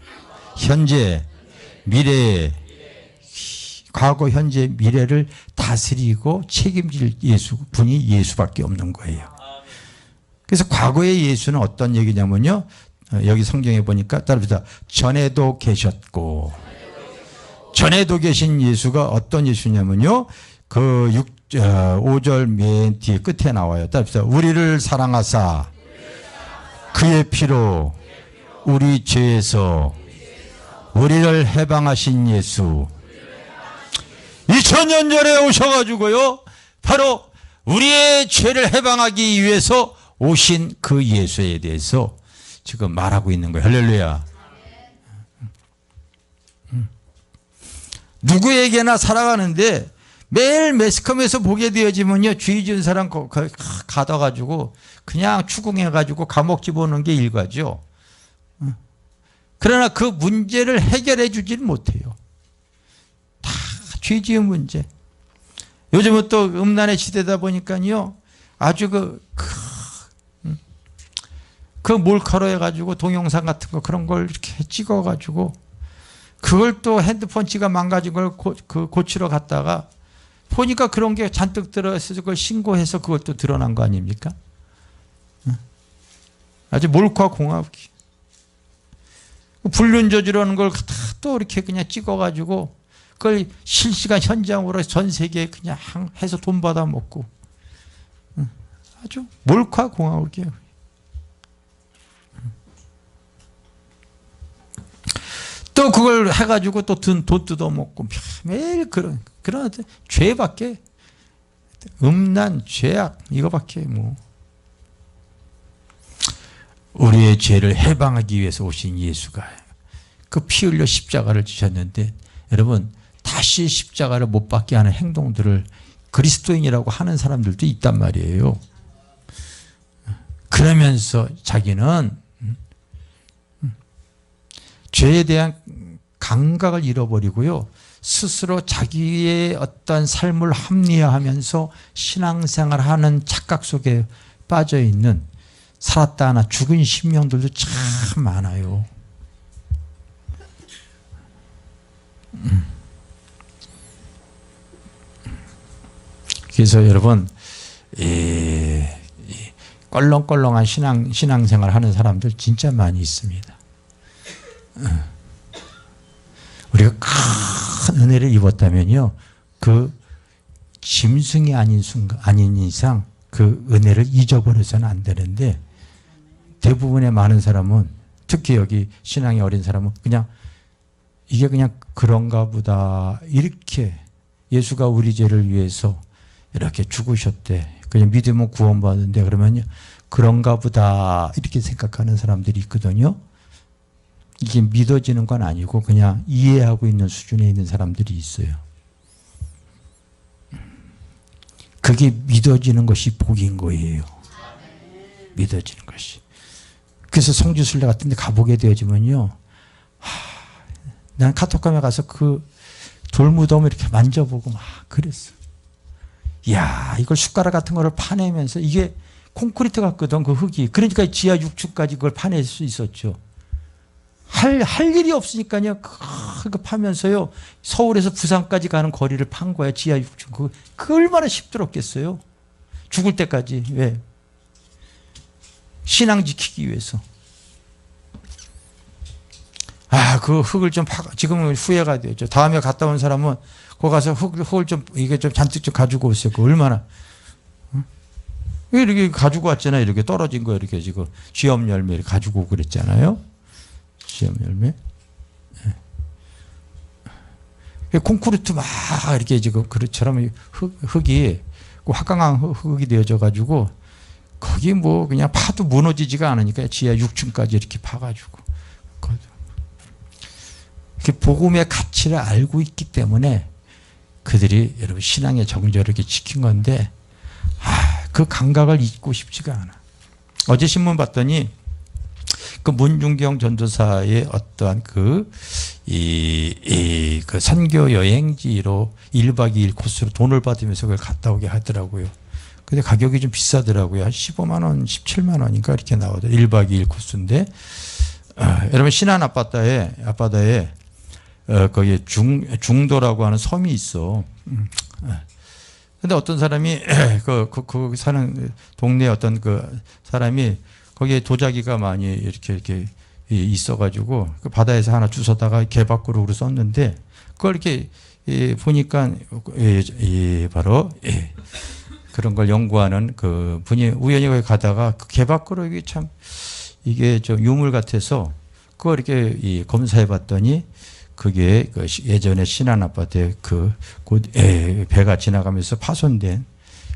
현재, 미래, 과거, 현재, 미래를 다스리고 책임질 분이 예수밖에 없는 거예요. 그래서 과거의 예수는 어떤 얘기냐면요. 여기 성경에 보니까 따라서 전에도 계셨고, 전에도 계신 예수가 어떤 예수냐면요. 그 5절 맨 뒤에 끝에 나와요. 따라서 우리를 사랑하사 그의 피로 우리 죄에서 우리를 해방하신 예수. 2000년 전에 오셔가지고요. 바로 우리의 죄를 해방하기 위해서 오신 그 예수에 대해서 지금 말하고 있는 거예요. 할렐루야. 누구에게나 살아가는데 매일 매스컴에서 보게 되어지면요. 죄 지은 사람 가둬가지고 그냥 추궁해가지고 감옥 집어넣는 게 일과죠. 그러나 그 문제를 해결해 주지는 못해요. 다 죄 지은 문제. 요즘은 또 음란의 시대다 보니까요. 아주 그 몰카로 해가지고 동영상 같은 거 그런 걸 이렇게 찍어가지고 그걸 또 핸드폰 지가 망가진 걸 고치러 갔다가 보니까 그런 게 잔뜩 들어있어서 그걸 신고해서 그걸 또 드러난 거 아닙니까? 아주 몰카 공화국이. 불륜 저지르는 걸 또 이렇게 그냥 찍어가지고 그걸 실시간 현장으로 전 세계에 그냥 해서 돈 받아 먹고 아주 몰카 공화국이에요. 또 그걸 해가지고 또 돈 뜯어 먹고 매일 그런 죄밖에 음란 죄악 이거밖에 뭐. 우리의 죄를 해방하기 위해서 오신 예수가 그 피 흘려 십자가를 지셨는데 여러분 다시 십자가를 못 받게 하는 행동들을 그리스도인이라고 하는 사람들도 있단 말이에요. 그러면서 자기는 죄에 대한 감각을 잃어버리고요. 스스로 자기의 어떤 삶을 합리화하면서 신앙생활하는 착각 속에 빠져있는 살았다 하나 죽은 심령들도 참 많아요. 그래서 여러분 껄렁껄렁한 신앙생활 하는 사람들 진짜 많이 있습니다. 우리가 큰 은혜를 입었다면요, 그 짐승이 아닌 이상 그 은혜를 잊어버려서는 안 되는데 대부분의 많은 사람은 특히 여기 신앙이 어린 사람은 그냥 이게 그냥 그런가 보다 이렇게 예수가 우리 죄를 위해서 이렇게 죽으셨대. 그냥 믿으면 구원받는데 그러면요 그런가 보다 이렇게 생각하는 사람들이 있거든요. 이게 믿어지는 건 아니고 그냥 이해하고 있는 수준에 있는 사람들이 있어요. 그게 믿어지는 것이 복인 거예요. 믿어지는 것이. 그래서 성지순례 같은 데 가보게 되어지면요. 난 카톡감에 가서 그 돌무덤을 이렇게 만져보고 막 그랬어. 이야, 이걸 숟가락 같은 거를 파내면서 이게 콘크리트 같거든, 그 흙이. 그러니까 지하 6층까지 그걸 파낼 수 있었죠. 할 일이 없으니까요. 그거 파면서요. 서울에서 부산까지 가는 거리를 판 거야. 지하 6층. 그 얼마나 힘들었겠어요. 죽을 때까지. 왜? 신앙 지키기 위해서. 그 흙을 좀 지금은 후회가 되죠. 다음에 갔다 온 사람은 거기 가서 흙을 좀 이게 좀 잔뜩 좀 가지고 오세요. 그 얼마나 이렇게 가지고 왔잖아요. 이렇게 떨어진 거 이렇게 지금 쥐엄 열매를 가지고 오고 그랬잖아요. 쥐엄 열매. 콘크리트 막 이렇게 지금 그릇처럼 흙이 화강한 흙이 되어져 가지고 거기 뭐 그냥 파도 무너지지가 않으니까 지하 6층까지 이렇게 파가지고 복음의 가치를 알고 있기 때문에 그들이 여러분 신앙의 정절을 이렇게 지킨 건데 그 감각을 잊고 싶지가 않아. 어제 신문 봤더니 그 문중경 전도사의 어떠한 그 선교 여행지로 1박 2일 코스로 돈을 받으면서 그걸 갔다 오게 하더라고요. 근데 가격이 좀 비싸더라고요. 한 15만 원, 17만 원인가 이렇게 나오더라고요. 1박 2일 코스인데 여러분 신안 앞바다에 거기에 중도라고 하는 섬이 있어. 근데 어떤 사람이 그 사는 동네 어떤 그 사람이 거기에 도자기가 많이 이렇게 있어가지고 그 바다에서 하나 주워다가 개밥그릇으로 썼는데 그걸 이렇게 보니까 바로 그런 걸 연구하는 그 분이 우연히 거기 가다가 그 개밥그릇이 참 이게 좀 유물 같아서 그걸 이렇게 검사해봤더니 그게 그 예전에 신안 아파트에 배가 지나가면서 파손된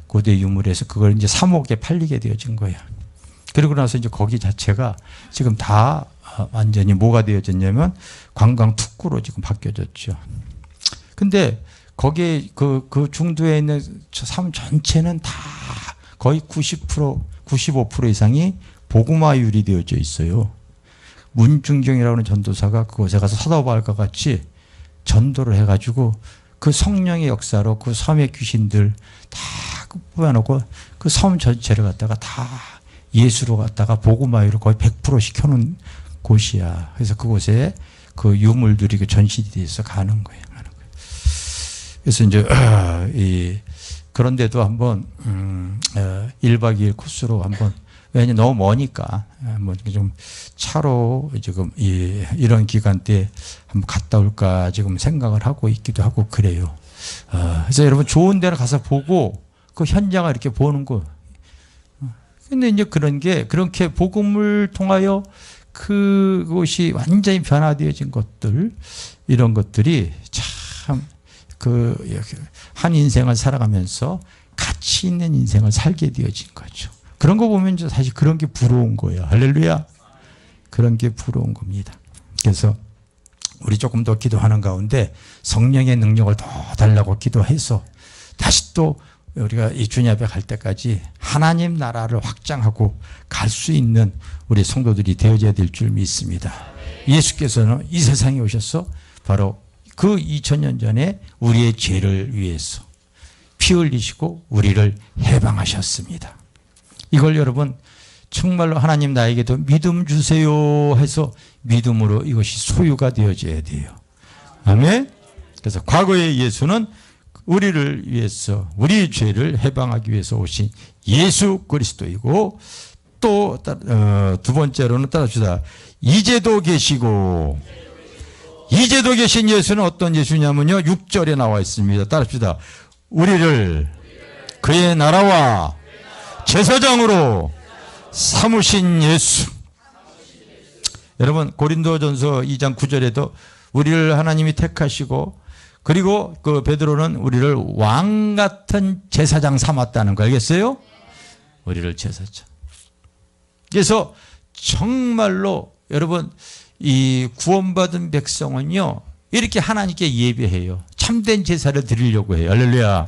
고대 유물에서 그걸 이제 3억에 팔리게 되어진 거야. 그리고 나서 이제 거기 자체가 지금 다 완전히 뭐가 되어졌냐면 관광 특구로 지금 바뀌어졌죠. 근데 거기에 그 중도에 있는 섬 전체는 다 거의 90%, 95% 이상이 복음화율이 되어져 있어요. 문중경이라는 전도사가 그곳에 가서 사도바울과 같이 전도를 해가지고 그 성령의 역사로 그 섬의 귀신들 다 뽑아놓고 그 섬 전체를 갖다가 다 예수로 갖다가 복음화율을 거의 100% 시켜놓은 곳이야. 그래서 그곳에 그 유물들이 전시돼 있어 가는 거예요. 그래서 이제 그런데도 한번 1박 2일 코스로 한번 왜냐면 너무 머니까 뭐 좀 차로 지금 이런 기간 때 한번 갔다 올까 지금 생각을 하고 있기도 하고 그래요. 그래서 여러분 좋은 데를 가서 보고 그 현장을 이렇게 보는 거. 근데 이제 그런 게 그렇게 복음을 통하여 그곳이 완전히 변화되어진 것들 이런 것들이 참 한 인생을 살아가면서 가치 있는 인생을 살게 되어진 거죠. 그런 거 보면 사실 그런 게 부러운 거예요. 할렐루야. 그런 게 부러운 겁니다. 그래서 우리 조금 더 기도하는 가운데 성령의 능력을 더 달라고 기도해서 다시 또 우리가 이 주님 앞에 갈 때까지 하나님 나라를 확장하고 갈 수 있는 우리 성도들이 되어져야 될 줄 믿습니다. 예수께서는 이 세상에 오셔서 바로 그 2000년 전에 우리의 죄를 위해서 피 흘리시고 우리를 해방하셨습니다. 이걸 여러분 정말로 하나님 나에게도 믿음 주세요 해서 믿음으로 이것이 소유가 되어져야 돼요. 아멘. 그래서 과거의 예수는 우리를 위해서 우리의 죄를 해방하기 위해서 오신 예수 그리스도이고 또 두 번째로는 따라합시다. 이제도 계시고 이제도 계신 예수는 어떤 예수냐면요 6절에 나와 있습니다. 따라합시다. 우리를 그의 나라와 제사장으로 삼으신 예수. 여러분 고린도전서 2장 9절에도 우리를 하나님이 택하시고 그리고 그 베드로는 우리를 왕 같은 제사장 삼았다는 거 알겠어요? 우리를 제사장. 그래서 정말로 여러분 이 구원받은 백성은요 이렇게 하나님께 예배해요. 참된 제사를 드리려고 해요. 할렐루야.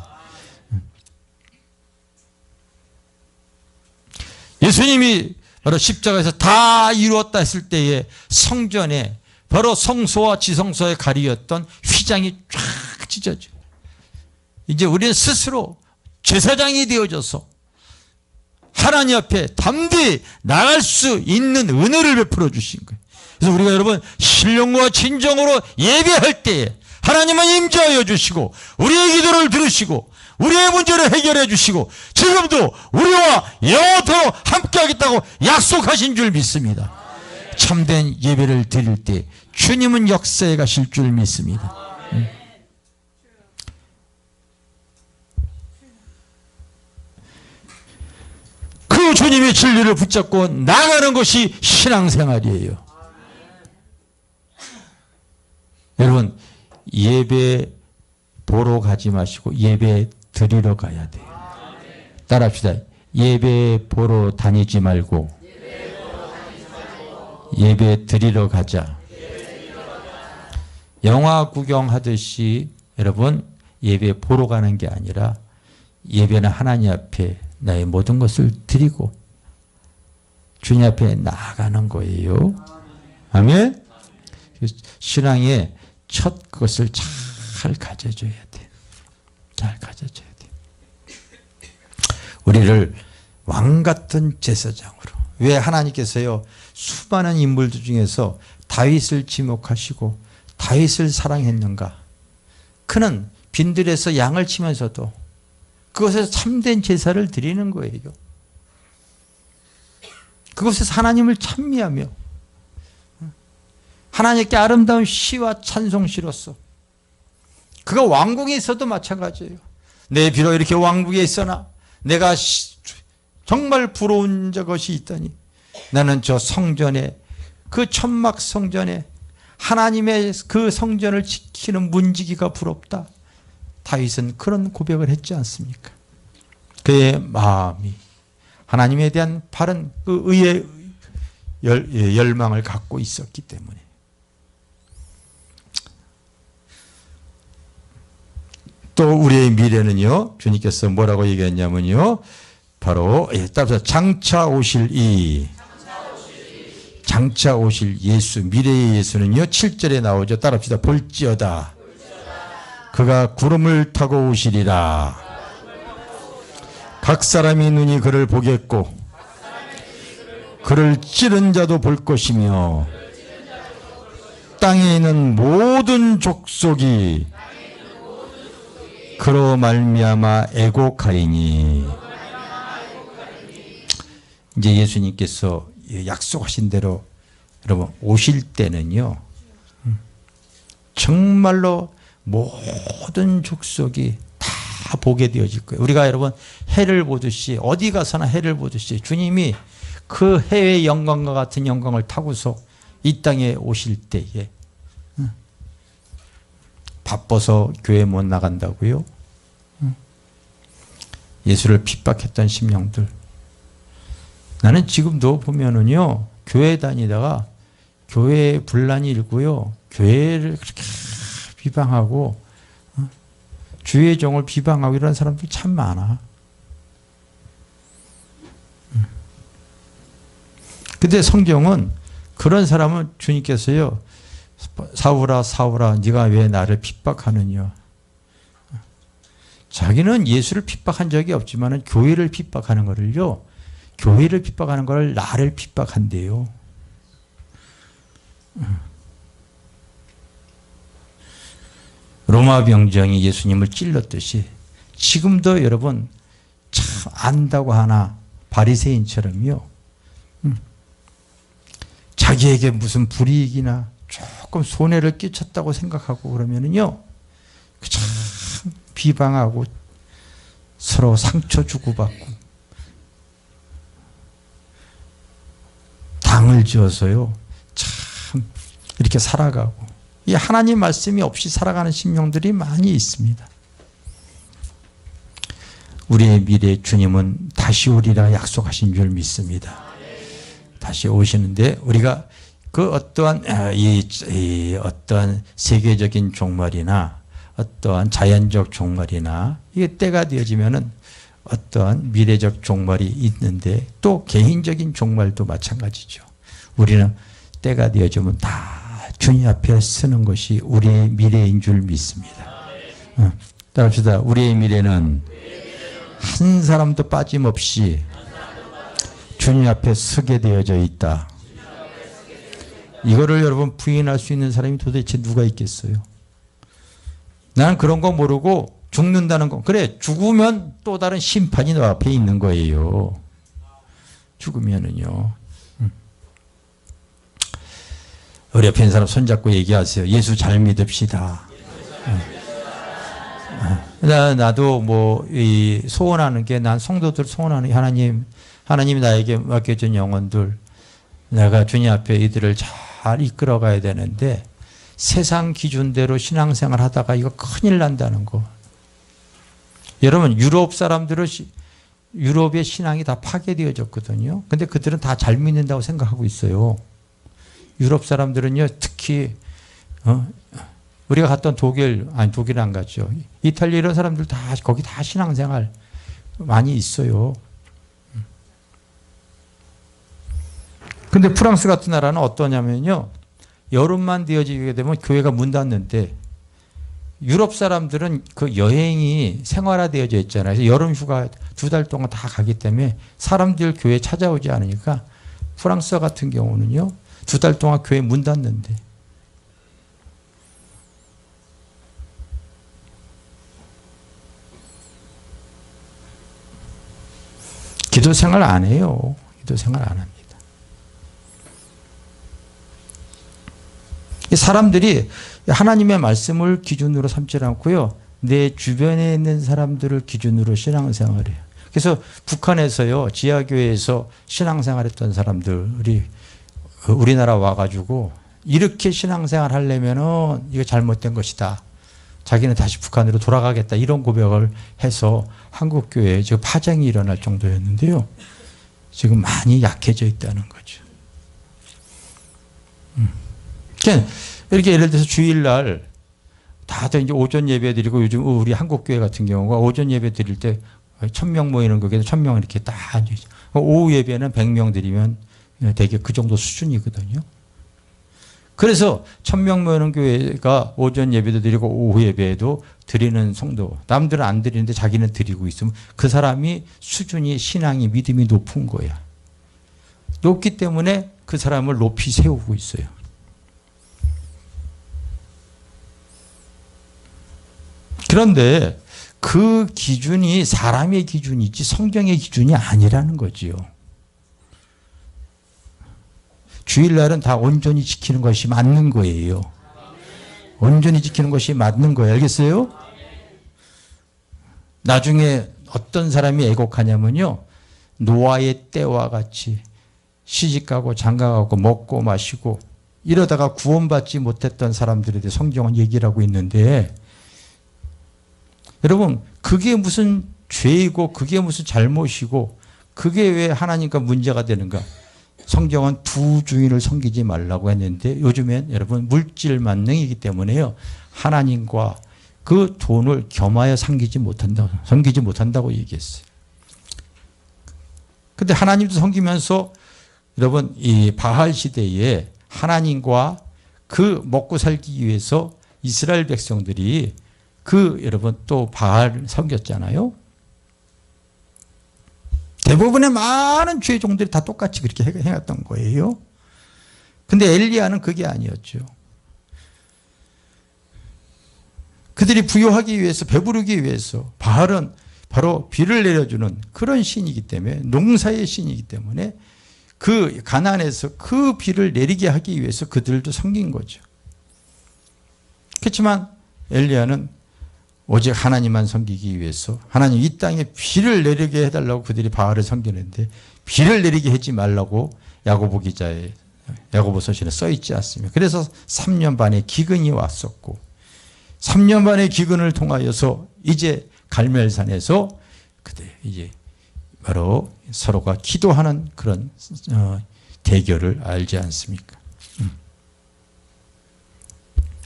예수님이 바로 십자가에서 다 이루었다 했을 때에 성전에 바로 성소와 지성소에 가리었던 휘장이 쫙 찢어져요. 이제 우리는 스스로 제사장이 되어져서 하나님 앞에 담대히 나갈 수 있는 은혜를 베풀어 주신 거예요. 그래서 우리가 여러분 신령과 진정으로 예배할 때에 하나님은 임재하여 주시고 우리의 기도를 들으시고 우리의 문제를 해결해 주시고 지금도 우리와 영원토록 함께하겠다고 약속하신 줄 믿습니다. 참된 예배를 드릴 때 주님은 역사에 가실 줄 믿습니다. 그 주님의 진리를 붙잡고 나가는 것이 신앙생활이에요. 여러분, 예배 보러 가지 마시고 예배 드리러 가야 돼요. 따라합시다. 예배 보러 다니지 말고 예배 드리러 가자. 영화 구경하듯이 여러분 예배 보러 가는 게 아니라 예배는 하나님 앞에 나의 모든 것을 드리고 주님 앞에 나아가는 거예요. 아멘. 신앙의 첫 것을 잘 가져줘야 돼. 잘 가져줘야 돼. 우리를 왕 같은 제사장으로. 왜 하나님께서요 수많은 인물들 중에서 다윗을 지목하시고 다윗을 사랑했는가? 그는 빈들에서 양을 치면서도 그것에서 참된 제사를 드리는 거예요. 그것에서 하나님을 찬미하며 하나님께 아름다운 시와 찬송시로서 그가 왕궁에 있어도 마찬가지예요. 내 비록 이렇게 왕궁에 있으나 내가 정말 부러운 것이 있다니 나는 저 성전에 그 천막 성전에 하나님의 그 성전을 지키는 문지기가 부럽다. 다윗은 그런 고백을 했지 않습니까? 그의 마음이 하나님에 대한 바른 그 의의 열망을 갖고 있었기 때문에 또 우리의 미래는요 주님께서 뭐라고 얘기했냐면요 바로 따라서 장차 오실 예수 미래의 예수는요 7절에 나오죠. 따라합시다. 볼지어다 그가 구름을 타고 오시리라. 각 사람이 눈이 그를 보겠고 그를 찌른 자도 볼 것이며 땅에 있는 모든 족속이 그로 말미암아 애곡하리니. 이제 예수님께서 약속하신 대로 여러분 오실 때는요 정말로 모든 족속이 다 보게 되어질 거예요. 우리가 여러분 해를 보듯이 어디 가서나 해를 보듯이 주님이 그 해의 영광과 같은 영광을 타고서 이 땅에 오실 때에 바빠서 교회 못 나간다고요? 예수를 핍박했던 심령들. 나는 지금도 보면은요 교회 다니다가 교회에 분란이 일고요 교회를 그렇게 비방하고 주의 종을 비방하고 이런 사람들 참 많아. 근데 성경은 그런 사람은 주님께서요 사울아 사울아 네가 왜 나를 핍박하느냐. 자기는 예수를 핍박한 적이 없지만 교회를 핍박하는 거를요 교회를 핍박하는 걸 나를 핍박한대요. 로마 병정이 예수님을 찔렀듯이 지금도 여러분 참 안다고 하나 바리새인처럼요 자기에게 무슨 불이익이나 조금 손해를 끼쳤다고 생각하고 그러면은요 참 비방하고 서로 상처 주고받고 당을 지어서요 참 이렇게 살아가고 이 하나님 말씀이 없이 살아가는 심령들이 많이 있습니다. 우리의 미래 주님은 다시 오리라 약속하신 줄 믿습니다. 다시 오시는데 우리가 그 어떠한 어떠한 세계적인 종말이나 어떠한 자연적 종말이나 이게 때가 되어지면은 어떠한 미래적 종말이 있는데 또 개인적인 종말도 마찬가지죠. 우리는 때가 되어지면 다 주님 앞에 서는 것이 우리의 미래인 줄 믿습니다. 따라합시다. 우리의 미래는 한 사람도 빠짐없이 주님 앞에 서게 되어져 있다. 이거를 여러분 부인할 수 있는 사람이 도대체 누가 있겠어요? 나는 그런 거 모르고 죽는다는 거. 그래, 죽으면 또 다른 심판이 너 앞에 있는 거예요. 죽으면은요. 우리 옆에 있는 사람 손잡고 얘기하세요. 예수 잘 믿읍시다. 나도 뭐, 소원하는 게, 난 성도들 소원하는 게 하나님이 나에게 맡겨준 영혼들, 내가 주님 앞에 이들을 잘 이끌어 가야 되는데, 세상 기준대로 신앙생활 하다가 이거 큰일 난다는 거. 여러분, 유럽 사람들은 유럽의 신앙이 다 파괴되어졌거든요. 근데 그들은 다 잘 믿는다고 생각하고 있어요. 유럽 사람들은요, 특히, 우리가 갔던 독일 안 갔죠. 이탈리아 이런 사람들 다, 거기 다 신앙생활 많이 있어요. 근데 프랑스 같은 나라는 어떠냐면요. 여름만 되어지게 되면 교회가 문 닫는데 유럽 사람들은 그 여행이 생활화되어져 있잖아요. 그래서 여름 휴가 2달 동안 다 가기 때문에 사람들 교회 찾아오지 않으니까 프랑스 같은 경우는요. 2달 동안 교회 문 닫는데. 기도 생활 안 해요. 기도 생활 안 합니다. 사람들이 하나님의 말씀을 기준으로 삼지 않고요. 내 주변에 있는 사람들을 기준으로 신앙생활해요. 그래서 북한에서요. 지하교회에서 신앙생활했던 사람들이 우리나라 와가지고 이렇게 신앙생활 하려면은 이거 잘못된 것이다. 자기는 다시 북한으로 돌아가겠다. 이런 고백을 해서 한국교회에 지금 파장이 일어날 정도였는데요. 지금 많이 약해져 있다는 거죠. 이렇게 예를 들어서 주일날 다들 이제 오전 예배 드리고 요즘 우리 한국교회 같은 경우가 오전 예배 드릴 때 1000명 모이는 거기에 1000명 이렇게 딱 앉아있죠. 오후 예배는 100명 드리면 되게 그 정도 수준이거든요. 그래서 1000명 모이는 교회가 오전 예배도 드리고 오후 예배도 드리는 성도, 남들은 안 드리는데 자기는 드리고 있으면 그 사람이 수준이 신앙이 믿음이 높은 거야. 높기 때문에 그 사람을 높이 세우고 있어요. 그런데 그 기준이 사람의 기준이지 성경의 기준이 아니라는 거지요. 주일날은 다 온전히 지키는 것이 맞는 거예요. 온전히 지키는 것이 맞는 거예요. 알겠어요? 나중에 어떤 사람이 애곡하냐면요. 노아의 때와 같이 시집가고 장가가고 먹고 마시고 이러다가 구원받지 못했던 사람들에 대해 성경은 얘기를 하고 있는데 여러분 그게 무슨 죄이고 그게 무슨 잘못이고 그게 왜 하나님과 문제가 되는가. 성경은 두 주인을 섬기지 말라고 했는데 요즘엔 여러분 물질 만능이기 때문에요. 하나님과 그 돈을 겸하여 섬기지 못한다고 얘기했어요. 근데 하나님도 섬기면서 여러분 이 바할 시대에 하나님과 그 먹고 살기 위해서 이스라엘 백성들이 그 여러분 또 바알 섬겼잖아요. 대부분의 많은 죄종들이 다 똑같이 그렇게 해왔던 거예요. 근데 엘리야는 그게 아니었죠. 그들이 부유하기 위해서 배부르기 위해서 바알은 바로 비를 내려주는 그런 신이기 때문에 농사의 신이기 때문에 그 가나안에서 그 비를 내리게 하기 위해서 그들도 섬긴 거죠. 그렇지만 엘리야는 오직 하나님만 섬기기 위해서 하나님 이 땅에 비를 내리게 해달라고 그들이 바알을 섬기는데 비를 내리게 하지 말라고 야고보 기자의 야고보서신에 써있지 않습니까? 그래서 3년 반의 기근이 왔었고 3년 반의 기근을 통하여서 이제 갈멜산에서 그때 이제 바로 서로가 기도하는 그런 대결을 알지 않습니까?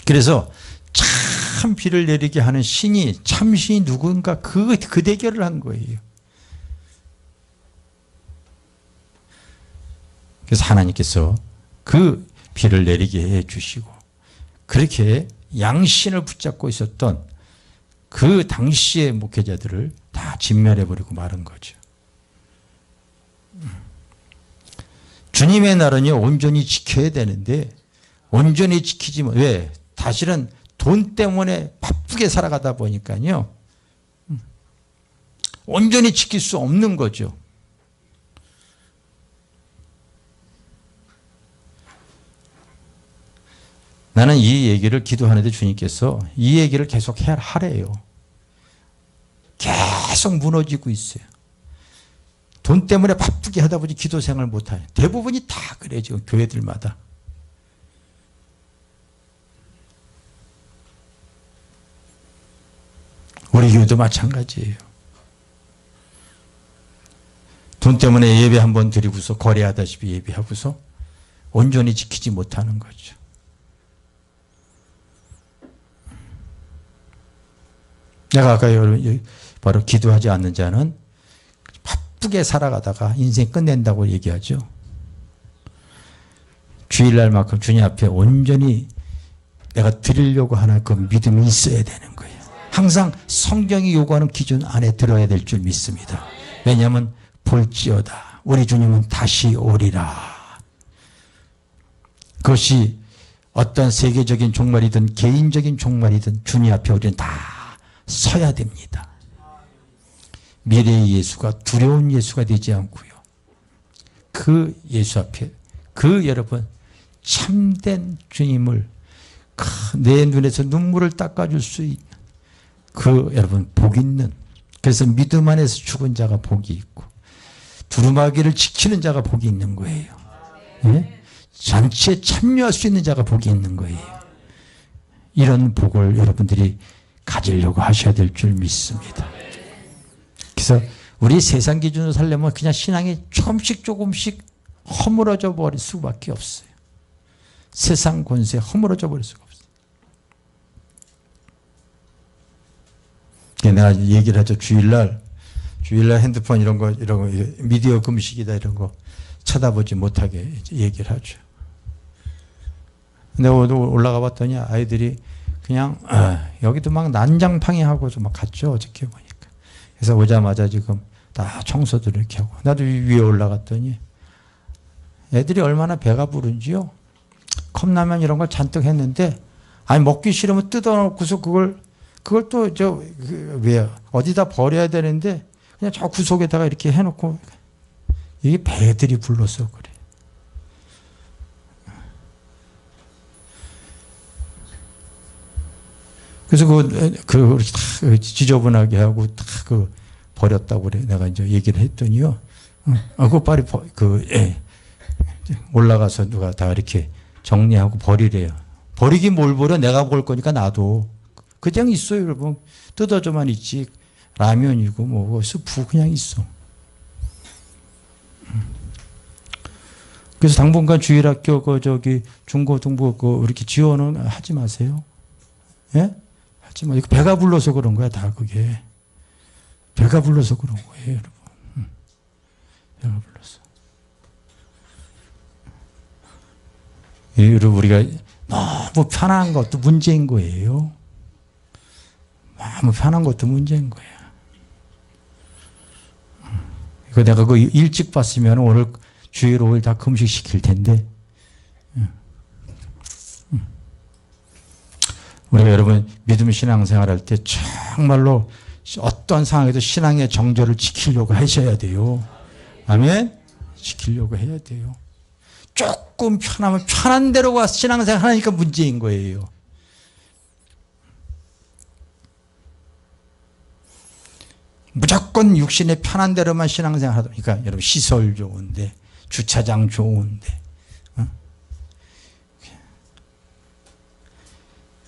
그래서 참 비를 내리게 하는 신이 참신이 누군가 그 대결을 한 거예요. 그래서 하나님께서 그 비를 내리게 해 주시고 그렇게 양신을 붙잡고 있었던 그 당시의 목회자들을 다 진멸해버리고 마른 거죠. 주님의 날은요 온전히 지켜야 되는데 온전히 지키지 왜? 다시는 돈 때문에 바쁘게 살아가다 보니까요 온전히 지킬 수 없는 거죠. 나는 이 얘기를 기도하는데 주님께서 이 얘기를 계속 하래요. 계속 무너지고 있어요. 돈 때문에 바쁘게 하다 보니 기도 생활을 못해요. 대부분이 다 그래요. 지금 교회들마다. 우리 교회도 마찬가지예요. 돈 때문에 예배 한번 드리고서 거래하다시피 예배하고서 온전히 지키지 못하는 거죠. 내가 아까 바로 기도하지 않는 자는 바쁘게 살아가다가 인생 끝낸다고 얘기하죠. 주일날만큼 주님 앞에 온전히 내가 드리려고 하는 그 믿음이 있어야 되는 거예요. 항상 성경이 요구하는 기준 안에 들어야 될 줄 믿습니다. 왜냐하면 볼지어다 우리 주님은 다시 오리라. 그것이 어떤 세계적인 종말이든 개인적인 종말이든 주님 앞에 우리는 다 서야 됩니다. 미래의 예수가 두려운 예수가 되지 않고요. 그 예수 앞에 그 여러분 참된 주님을 내 눈에서 눈물을 닦아줄 수 있는 그 여러분 복 있는, 그래서 믿음 안에서 죽은 자가 복이 있고 두루마기를 지키는 자가 복이 있는 거예요. 예? 잔치에 참여할 수 있는 자가 복이 있는 거예요. 이런 복을 여러분들이 가지려고 하셔야 될 줄 믿습니다. 그래서 우리 세상 기준으로 살려면 그냥 신앙이 조금씩 허물어져 버릴 수밖에 없어요. 세상 권세에 허물어져 버릴 수가 없어요. 내가 얘기를 하죠. 주일날 핸드폰 이런 거 미디어 금식이다 이런 거 쳐다보지 못하게 얘기를 하죠. 근데 올라가 봤더니 아이들이 그냥 여기도 막 난장팡이하고서 막 갔죠. 어저께 보니까. 그래서 오자마자 지금 다 청소들 이렇게 하고 나도 위에 올라갔더니 애들이 얼마나 배가 부른지요. 컵라면 이런 걸 잔뜩 했는데 아니 먹기 싫으면 뜯어놓고서 그걸 또 왜 어디다 버려야 되는데 그냥 저 구석에다가 이렇게 해놓고 이게 배들이 불러서 그래. 그래서 그 지저분하게 하고 다 버렸다고 그래. 내가 이제 얘기를 했더니요. 그거 빨리 올라가서 누가 다 이렇게 정리하고 버리래요. 버리긴 뭘 버려? 내가 먹을 거니까 놔둬. 그냥 있어요, 여러분. 뜯어져만 있지. 라면이고 뭐고 스프 그냥 있어. 그래서 당분간 주일학교 중고등부 이렇게 지원은 하지 마세요. 예? 하지 마. 배가 불러서 그런 거야, 다 그게. 배가 불러서 그런 거예요, 여러분. 배가 불러서. 여러분, 우리가 너무 편한 것도 문제인 거예요. 너무 편한 것도 문제인 거야. 이거 내가 일찍 봤으면 오늘 주일 5일 다 금식 시킬 텐데. 우리가 여러분 믿음 신앙생활 할 때 정말로 어떤 상황에도 신앙의 정절을 지키려고 하셔야 돼요. 아멘? 지키려고 해야 돼요. 조금 편하면 편한 대로 가서 신앙생활 하니까 문제인 거예요. 무조건 육신의 편한 대로만 신앙생활 하다 보니까 여러분 시설 좋은데 주차장 좋은데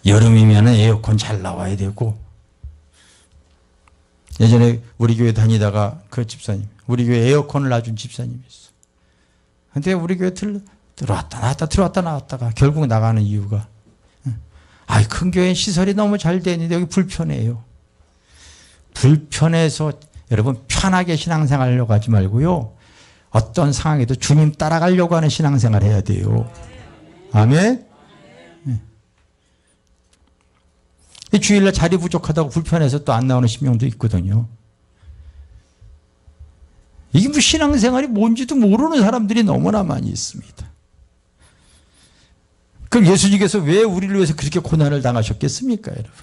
여름이면 에어컨 잘 나와야 되고. 예전에 우리 교회 다니다가 그 집사님, 우리 교회 에어컨을 놔준 집사님이 있어. 근데 우리 교회 들어왔다 나왔다가 결국 나가는 이유가 큰 교회 시설이 너무 잘 돼 있는데 여기 불편해요. 불편해서 여러분 편하게 신앙생활 하려고 하지 말고요. 어떤 상황에도 주님 따라가려고 하는 신앙생활 해야 돼요. 아멘? 주일날 자리 부족하다고 불편해서 또 안 나오는 신명도 있거든요. 이게 뭐 신앙생활이 뭔지도 모르는 사람들이 너무나 많이 있습니다. 그럼 예수님께서 왜 우리를 위해서 그렇게 고난을 당하셨겠습니까, 여러분?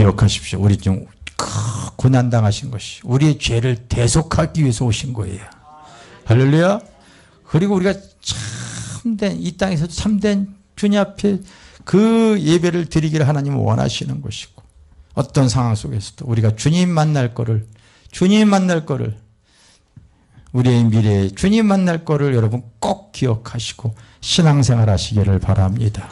기억하십시오. 우리 좀 고난당하신 것이 우리의 죄를 대속하기 위해서 오신 거예요. 할렐루야. 그리고 우리가 참된 이 땅에서 참된 주님 앞에 그 예배를 드리기를 하나님은 원하시는 것이고, 어떤 상황 속에서도 우리가 주님 만날 거를 우리의 미래에 주님 만날 거를 여러분 꼭 기억하시고 신앙생활 하시기를 바랍니다.